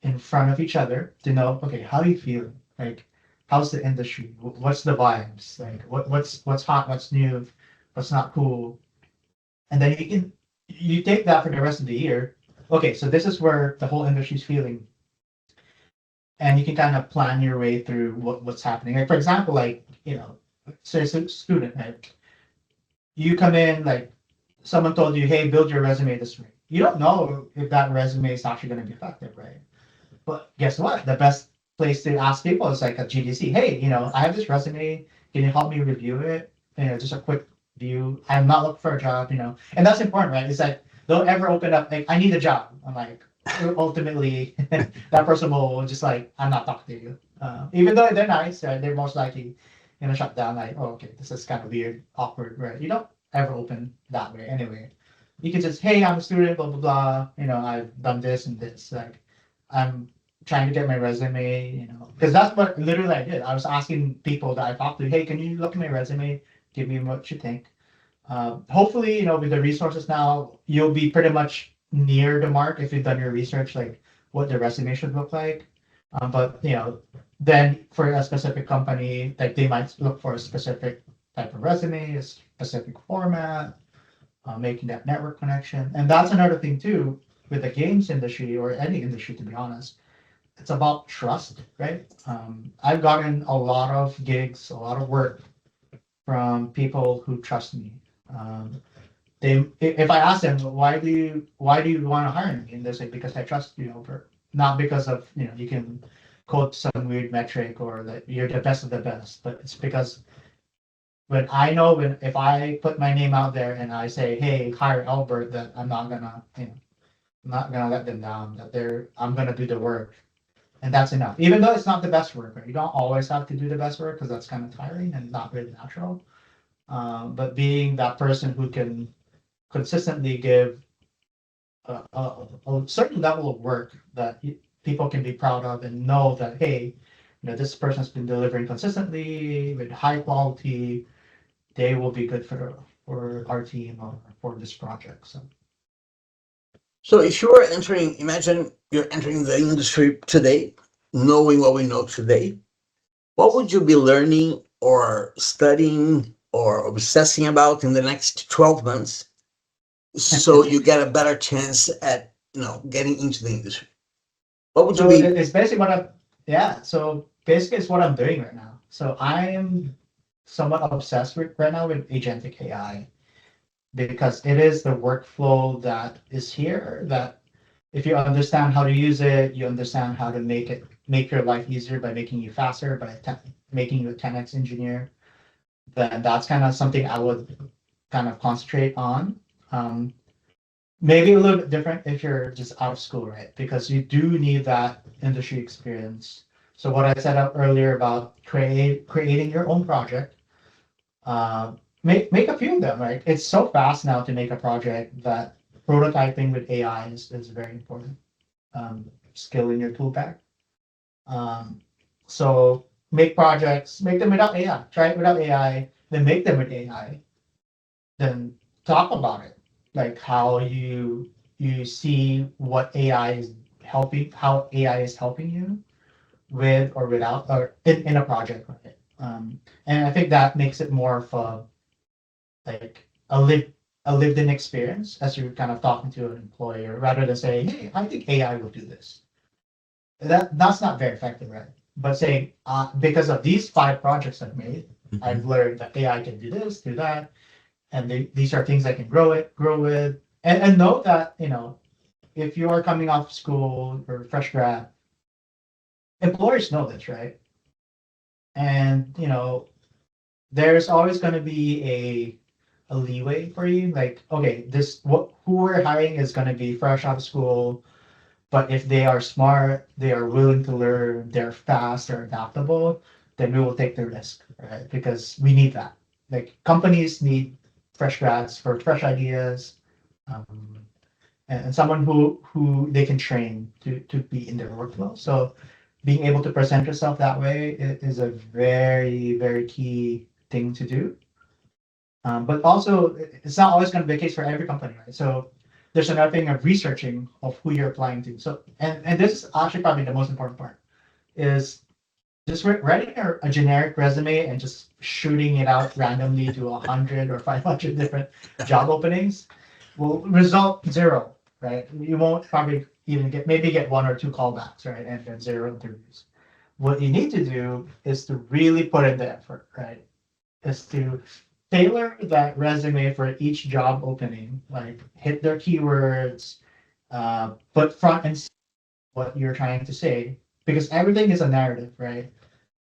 in front of each other to know, okay, how do you feel? Like, how's the industry? What's the vibes? Like, what's hot? What's new? What's not cool? And then you take that for the rest of the year, okay, so this is where the whole industry is feeling. And you can kind of plan your way through what's happening. Like, for example, like, say it's a student, right? You come in, like, someone told you, hey, build your resume this way. You don't know if that resume is actually going to be effective, right? But guess what? The best place to ask people is like a GDC. Hey, I have this resume. Can you help me review it? Just a quick view. I'm not looking for a job, and that's important, right? It's like, don't ever open up, like, I need a job. I'm like, ultimately, that person will just like, I'm not talking to you. Even though they're nice, right? They're most likely going to shut down, like, oh, okay, this is kind of weird, awkward, right? You don't ever open that way anyway. You can just, hey, I'm a student, blah, blah, blah. I've done this and this. Like, I'm trying to get my resume, because that's what literally I did. I was asking people that I talked to, hey, can you look at my resume? Give me what you think. Hopefully, with the resources now, you'll be pretty much near the mark if you've done your research, like what the resume should look like. But then for a specific company, like they might look for a specific type of resume, a specific format, making that network connection. And that's another thing too, with the games industry or any industry, to be honest. It's about trust, right? I've gotten a lot of gigs, a lot of work from people who trust me. If I ask them, why do you want to hire me, and they say, because I trust you, not because of you can quote some weird metric or that you're the best of the best, but it's because when I know if I put my name out there and I say, hey, hire Albert, that I'm not gonna let them down, that I'm gonna do the work. And that's enough. Even though it's not the best work, right? You don't always have to do the best work because that's kind of tiring and not really natural. But being that person who can consistently give a certain level of work that people can be proud of and know that, hey, this person's been delivering consistently with high quality, they will be good for our team or for this project. So if you were imagine you're entering the industry today, knowing what we know today, what would you be learning or studying or obsessing about in the next 12 months so you get a better chance at getting into the industry? What would you be? It's basically so basically it's what I'm doing right now. So I am somewhat obsessed right now with agentic AI, because it is the workflow that is here, that if you understand how to use it, you understand how to make your life easier by making you faster, by making you a 10x engineer, then that's kind of something I would kind of concentrate on. Maybe a little bit different if you're just out of school, right? Because you do need that industry experience. So what I said earlier about creating your own project, make a few of them, right? It's so fast now to make a project that prototyping with AI is very important skill in your tool bag. So make projects, make them without AI. Try it without AI, then make them with AI. Then talk about it, like how you see what AI is helping, how AI is helping you with or without or in a project, right? And I think that makes it more of a lived-in experience as you're kind of talking to an employer, rather than saying, hey, I think AI will do this. That's not very effective, right? But saying, because of these 5 projects I've made, I've learned that AI can do this, do that, and these are things I can grow with, and know that if you are coming off school or fresh grad, employers know this, right? And there's always going to be a leeway for you, like, okay, who we're hiring is going to be fresh out of school, but if they are smart, they are willing to learn, they're fast, they're adaptable, then we will take the risk, right? Because we need that. Like, companies need fresh grads for fresh ideas, and someone who they can train to be in their workflow. So being able to present yourself that way is a very, very key thing to do. But also, it's not always going to be the case for every company, right? So there's another thing of researching of who you're applying to. So, and this is actually probably the most important part, is just writing a generic resume and just shooting it out randomly to 100 or 500 different job openings will result 0, right? You won't probably even get 1 or 2 callbacks, right? And then 0 interviews. What you need to do is to really put in the effort, right? Is to tailor that resume for each job opening, like hit their keywords, put front and center what you're trying to say, because everything is a narrative, right?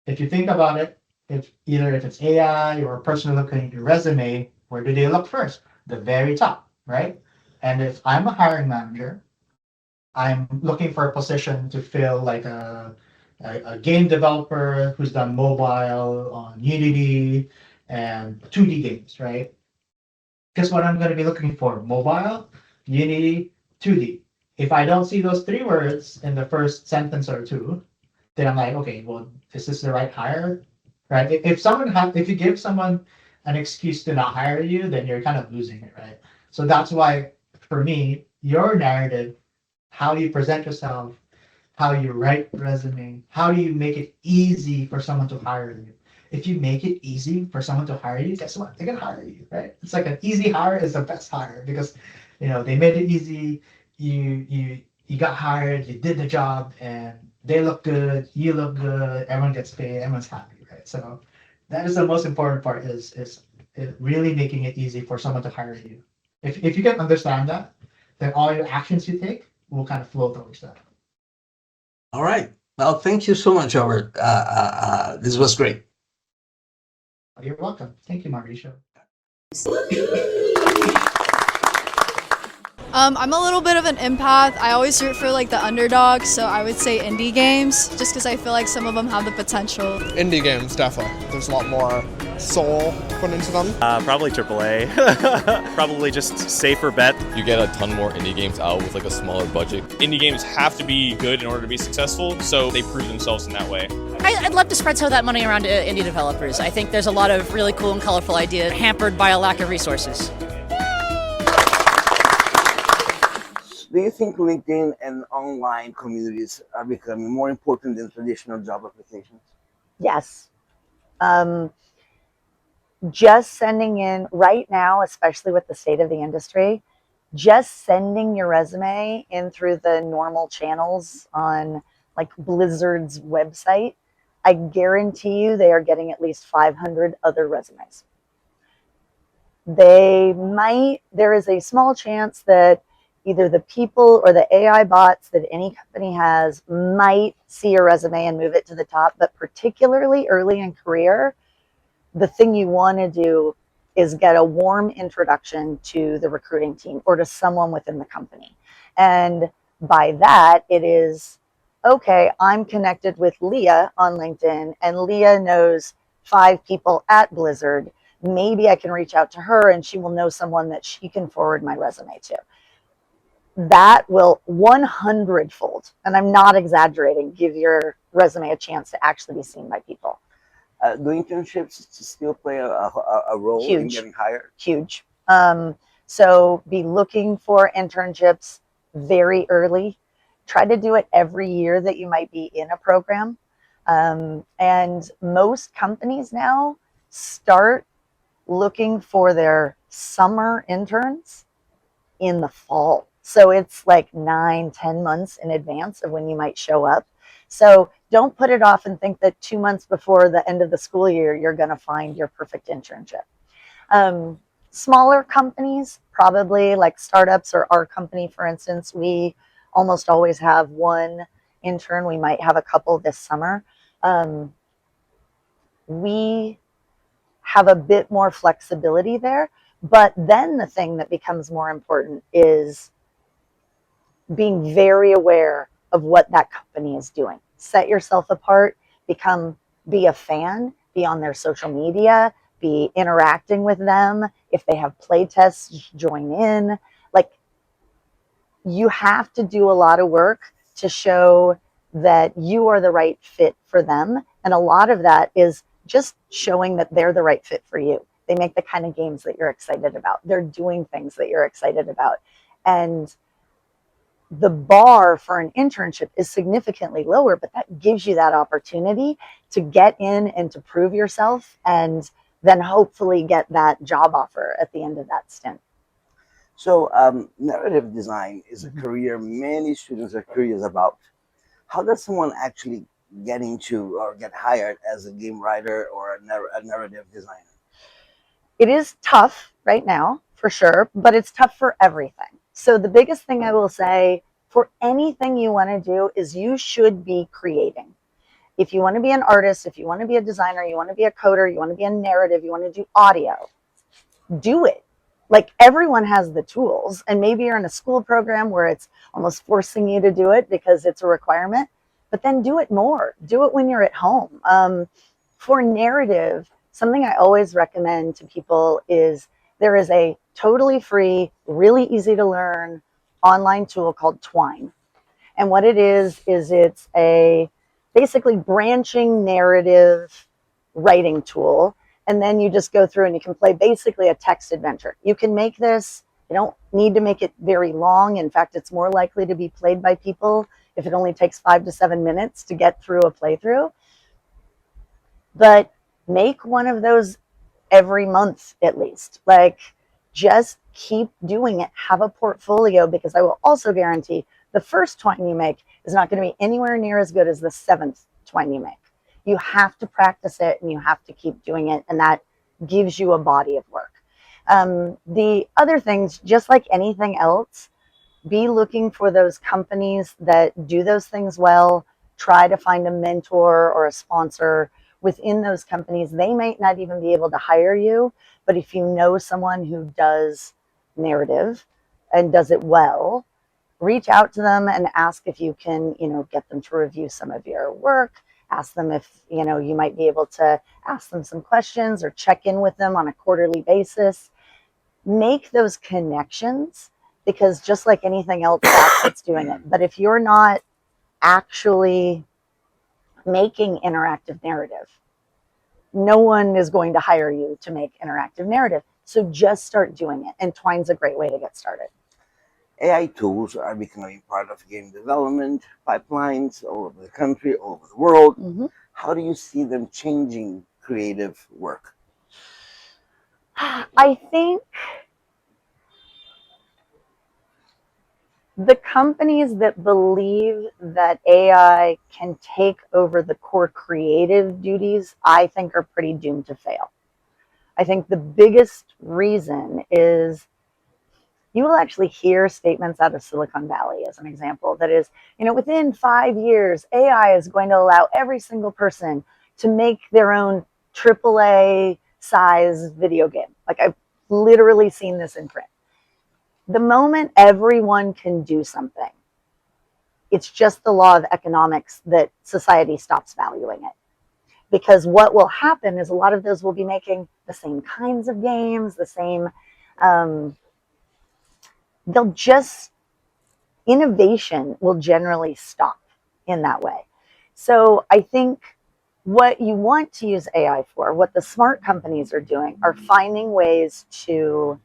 If you think about it, if it's AI or a person looking at your resume, where do they look first? The very top, right? And if I'm a hiring manager, I'm looking for a position to fill like a game developer who's done mobile on Unity and 2D games, right? Guess what I'm going to be looking for? Mobile, Unity, 2D. If I don't see those 3 words in the first sentence or 2, then I'm like, okay, well, is this the right hire? Right? If you give someone an excuse to not hire you, then you're kind of losing it, right? So that's why, for me, your narrative, how you present yourself, how you write resume, how do you make it easy for someone to hire you? If you make it easy for someone to hire you, guess what? They can hire you, right? It's like an easy hire is the best hire because they made it easy. You got hired, you did the job, and they look good, you look good, everyone gets paid, everyone's happy, right? So that is the most important part is really making it easy for someone to hire you. If you can understand that, then all your actions you take will kind of flow towards that. All right. Well, thank you so much, Robert. This was great. You're welcome. Thank you, Mauricio. I'm a little bit of an empath. I always root for like the underdog, so I would say indie games, just because I feel like some of them have the potential. Indie games, definitely. There's a lot more soul put into them. Probably AAA. Probably just safer bet. You get a ton more indie games out with like a smaller budget. Indie games have to be good in order to be successful, so they prove themselves in that way. I'd love to spread some of that money around to indie developers. I think there's a lot of really cool and colorful ideas hampered by a lack of resources. Do you think LinkedIn and online communities are becoming more important than traditional job applications? Yes. Just sending in right now, especially with the state of the industry, just sending your resume in through the normal channels on like Blizzard's website, I guarantee you they are getting at least 500 other resumes. There is a small chance that either the people or the AI bots that any company has might see your resume and move it to the top, but particularly early in career, the thing you want to do is get a warm introduction to the recruiting team or to someone within the company. And by that, it is, okay, I'm connected with Leah on LinkedIn, and Leah knows 5 people at Blizzard. Maybe I can reach out to her and she will know someone that she can forward my resume to. That will 100-fold, and I'm not exaggerating, give your resume a chance to actually be seen by people. Do internships still play a role in getting hired? Huge. So be looking for internships very early. Try to do it every year that you might be in a program. And most companies now start looking for their summer interns in the fall. So it's like 9-10 months in advance of when you might show up. So don't put it off and think that 2 months before the end of the school year, you're going to find your perfect internship. Smaller companies, probably like startups or our company, for instance, we almost always have 1 intern. We might have a couple this summer. We have a bit more flexibility there. But then the thing that becomes more important is being very aware of what that company is doing. Set yourself apart, be a fan, be on their social media, be interacting with them. If they have play tests, join in. Like, you have to do a lot of work to show that you are the right fit for them. And a lot of that is just showing that they're the right fit for you. They make the kind of games that you're excited about. They're doing things that you're excited about. And the bar for an internship is significantly lower, but that gives you that opportunity to get in and to prove yourself and then hopefully get that job offer at the end of that stint. So, narrative design is a career many students are curious about. How does someone actually get into or get hired as a game writer or a narrative designer? It is tough right now, for sure, but it's tough for everything. So the biggest thing I will say for anything you want to do is you should be creating. If you want to be an artist, if you want to be a designer, you want to be a coder, you want to be a narrative, you want to do audio, do it. Like everyone has the tools, and maybe you're in a school program where it's almost forcing you to do it because it's a requirement, but then do it more. Do it when you're at home. For narrative, something I always recommend to people is there is a totally free, really easy to learn online tool called Twine. And what it is it's a basically branching narrative writing tool. And then you just go through and you can play basically a text adventure. You can make this, you don't need to make it very long. In fact, it's more likely to be played by people if it only takes 5 to 7 minutes to get through a playthrough. But make one of those every month at least. Like, just keep doing it. Have a portfolio, because I will also guarantee the first twine you make is not going to be anywhere near as good as the 7th twine you make. You have to practice it and you have to keep doing it, and that gives you a body of work. The other things, just like anything else, be looking for those companies that do those things well. Try to find a mentor or a sponsor within those companies. They might not even be able to hire you, but if you know someone who does narrative and does it well, reach out to them and ask if you can, get them to review some of your work. Ask them if, you might be able to ask them some questions or check in with them on a quarterly basis. Make those connections, because just like anything else, that's what's doing it. But if you're not actually making interactive narrative, no one is going to hire you to make interactive narrative. So just start doing it. And Twine's a great way to get started. AI tools are becoming part of game development pipelines all over the country, all over the world. Mm-hmm. How do you see them changing creative work? I think the companies that believe that AI can take over the core creative duties, I think, are pretty doomed to fail. I think the biggest reason is you will actually hear statements out of Silicon Valley, as an example, that is, within 5 years, AI is going to allow every single person to make their own AAA size video game. Like, I've literally seen this in print. The moment everyone can do something, it's just the law of economics that society stops valuing it. Because what will happen is a lot of those will be making the same kinds of games, the same, innovation will generally stop in that way. So I think what you want to use AI for, what the smart companies are doing, are finding ways to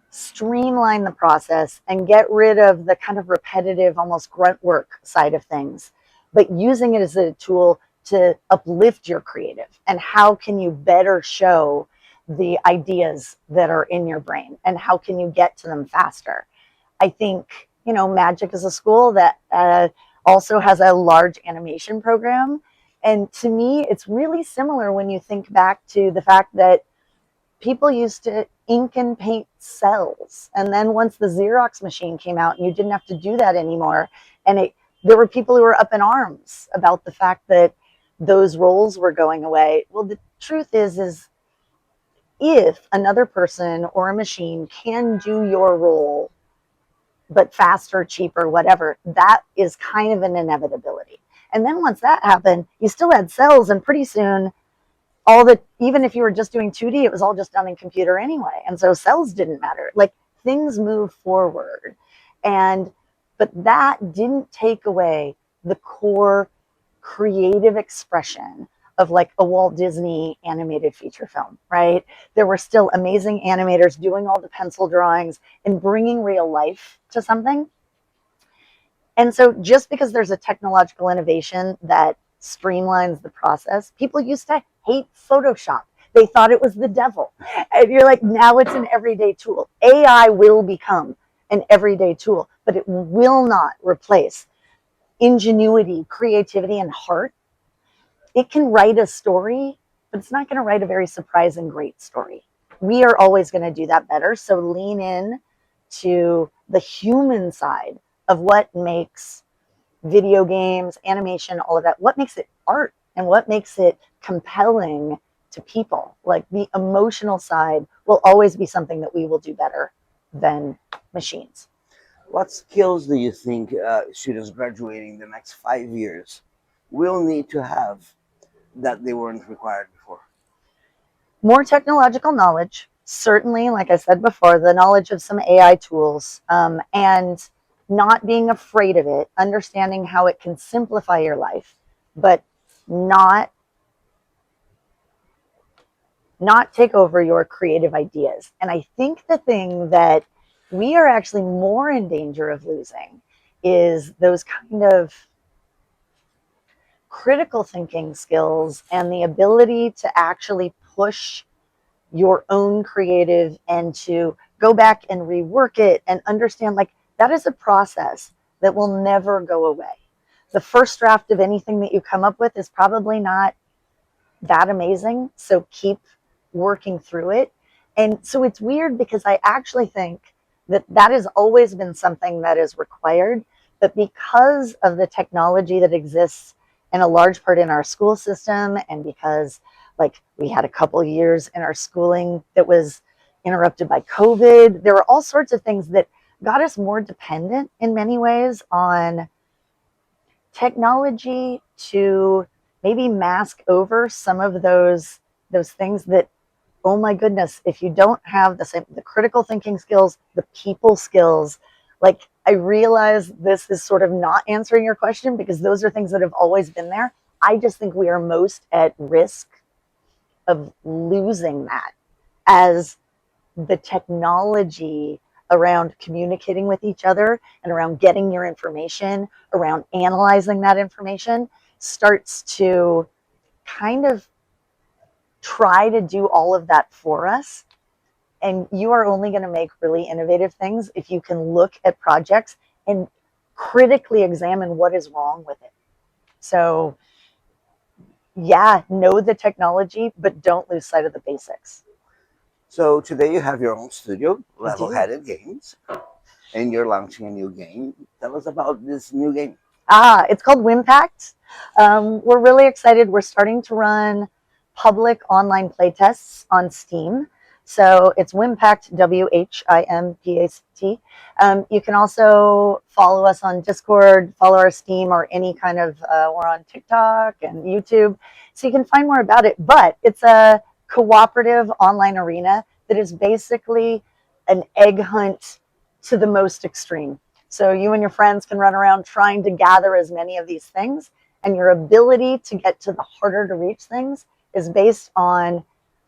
streamline the process and get rid of the kind of repetitive, almost grunt work side of things, but using it as a tool to uplift your creative. And how can you better show the ideas that are in your brain, and how can you get to them faster? I think, Magic is a school that also has a large animation program. And to me, it's really similar when you think back to the fact that people used to ink and paint cells. And then once the Xerox machine came out and you didn't have to do that anymore, and there were people who were up in arms about the fact that those roles were going away. Well, the truth is if another person or a machine can do your role, but faster, cheaper, whatever, that is kind of an inevitability. And then once that happened, you still had cells, and pretty soon even if you were just doing 2D, it was all just done in computer anyway. And so cells didn't matter. Like, things move forward. But that didn't take away the core creative expression of like a Walt Disney animated feature film, right? There were still amazing animators doing all the pencil drawings and bringing real life to something. And so just because there's a technological innovation that streamlines the process, people used to hate Photoshop. They thought it was the devil. And you're like, now it's an everyday tool. AI will become an everyday tool, but it will not replace ingenuity, creativity, and heart. It can write a story, but it's not going to write a very surprising, great story. We are always going to do that better. So lean in to the human side of what makes video games, animation, all of that, what makes it art and what makes it compelling to people. Like the emotional side will always be something that we will do better than machines. What skills do you think students graduating the next 5 years will need to have that they weren't required before? More technological knowledge, certainly, like I said before, the knowledge of some AI tools, and not being afraid of it, understanding how it can simplify your life, but not take over your creative ideas. And I think the thing that we are actually more in danger of losing is those kind of critical thinking skills and the ability to actually push your own creative and to go back and rework it and understand, like, that is a process that will never go away. The first draft of anything that you come up with is probably not that amazing, so keep working through it. And so it's weird because I actually think that that has always been something that is required, but because of the technology that exists in a large part in our school system, and because like we had a couple years in our schooling that was interrupted by COVID, there were all sorts of things that got us more dependent in many ways on technology to maybe mask over some of those things that, oh my goodness, if you don't have the critical thinking skills, the people skills, like, I realize this is sort of not answering your question because those are things that have always been there. I just think we are most at risk of losing that as the technology around communicating with each other and around getting your information, around analyzing that information, starts to kind of try to do all of that for us. And you are only going to make really innovative things if you can look at projects and critically examine what is wrong with it. So yeah, know the technology, but don't lose sight of the basics. So today you have your own studio, Level-Headed Games, and you're launching a new game. Tell us about this new game. It's called Wimpact. We're really excited. We're starting to run public online playtests on Steam. So it's Wimpact, WHIMPACT. You can also follow us on Discord, follow our Steam, or any kind of, we're on TikTok and YouTube. So you can find more about it. But it's a cooperative online arena that is basically an egg hunt to the most extreme. So you and your friends can run around trying to gather as many of these things, and your ability to get to the harder to reach things is based on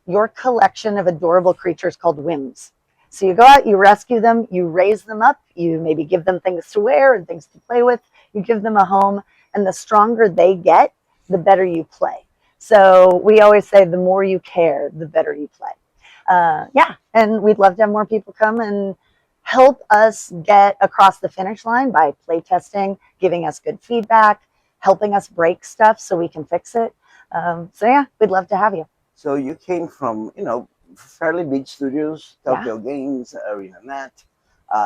your collection of adorable creatures called whims. So you go out, you rescue them, you raise them up, you maybe give them things to wear and things to play with, you give them a home, and the stronger they get, the better you play. So we always say the more you care, the better you play. Yeah, and we'd love to have more people come and help us get across the finish line by play testing, giving us good feedback, helping us break stuff so we can fix it. So yeah, we'd love to have you. So you came from, fairly big studios, Tokyo Games, ArenaNet,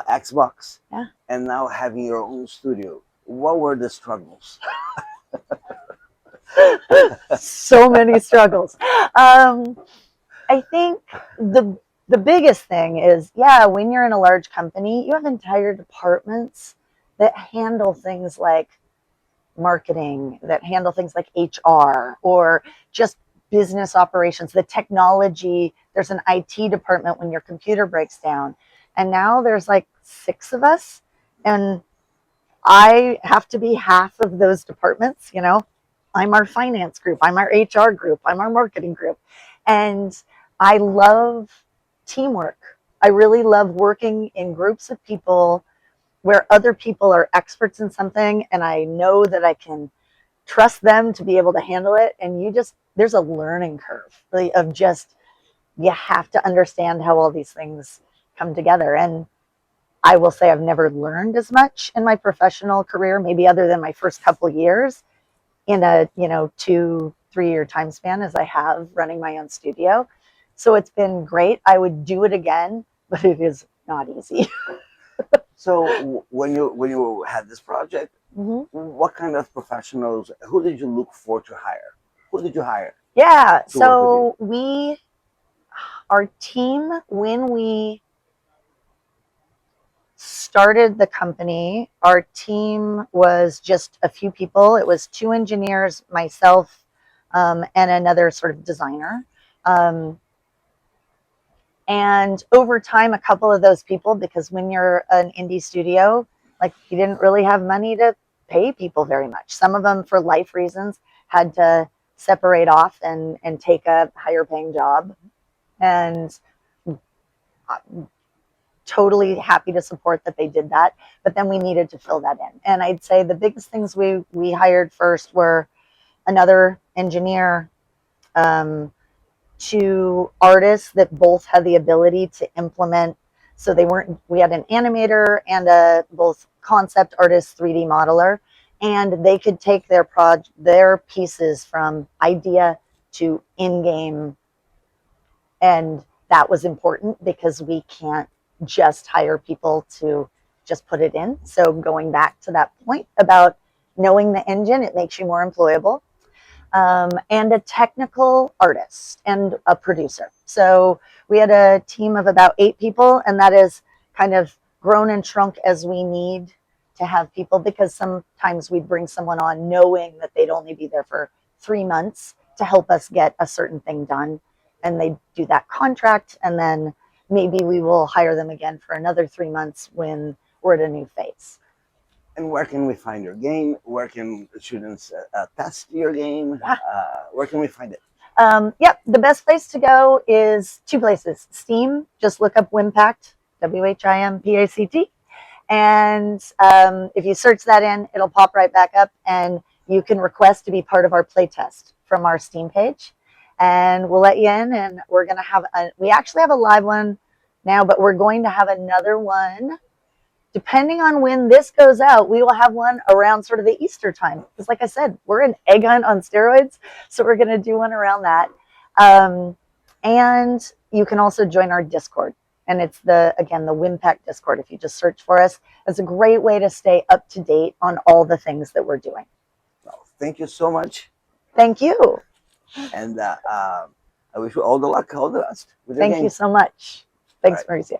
Xbox, and now having your own studio. What were the struggles? So many struggles. I think the biggest thing is, when you're in a large company, you have entire departments that handle things like marketing, that handle things like HR, or just business operations, the technology. There's an IT department when your computer breaks down. And now there's like 6 of us, and I have to be half of those departments. I'm our finance group, I'm our HR group, I'm our marketing group. And I love teamwork. I really love working in groups of people where other people are experts in something, and I know that I can trust them to be able to handle it. And you just there's a learning curve really of just, you have to understand how all these things come together. And I will say I've never learned as much in my professional career, maybe other than my first couple years in a 2-3 year time span as I have running my own studio. So it's been great. I would do it again, but it is not easy. So when you had this project, what kind of professionals, who did you look for to hire? Who did you hire? Yeah, so our team, when we started the company, our team was just a few people. It was 2 engineers, myself, and another sort of designer. And over time, a couple of those people, because when you're an indie studio, like, you didn't really have money to pay people very much. Some of them, for life reasons, had to separate off and take a higher paying job. And totally happy to support that they did that. But then we needed to fill that in. And I'd say the biggest things we hired first were another engineer, 2 artists that both had the ability to implement. So we had an animator and a both concept artist, 3D modeler, and they could take their pieces from idea to in-game. And that was important because we can't just hire people to just put it in. So going back to that point about knowing the engine, it makes you more employable. And a technical artist and a producer. So we had a team of about 8 people, and that is kind of grown and shrunk as we need to have people, because sometimes we'd bring someone on knowing that they'd only be there for 3 months to help us get a certain thing done. And they do that contract, and then maybe we will hire them again for another 3 months when we're at a new phase. And where can we find your game? Where can students test your game? Where can we find it? Yep, the best place to go is 2 places. Steam, just look up Wimpact, WHIMPACT. And if you search that in, it'll pop right back up, and you can request to be part of our playtest from our Steam page. And we'll let you in, and we're going to have we actually have a live one now, but we're going to have another one. Depending on when this goes out, we will have one around sort of the Easter time. Because like I said, we're an egg hunt on steroids. So we're going to do one around that. And you can also join our Discord. And it's the Wimpact Discord. If you just search for us, it's a great way to stay up to date on all the things that we're doing. Well, thank you so much. Thank you. And I wish you all the luck, all the best. Thank you so much. Thanks, Mauricio.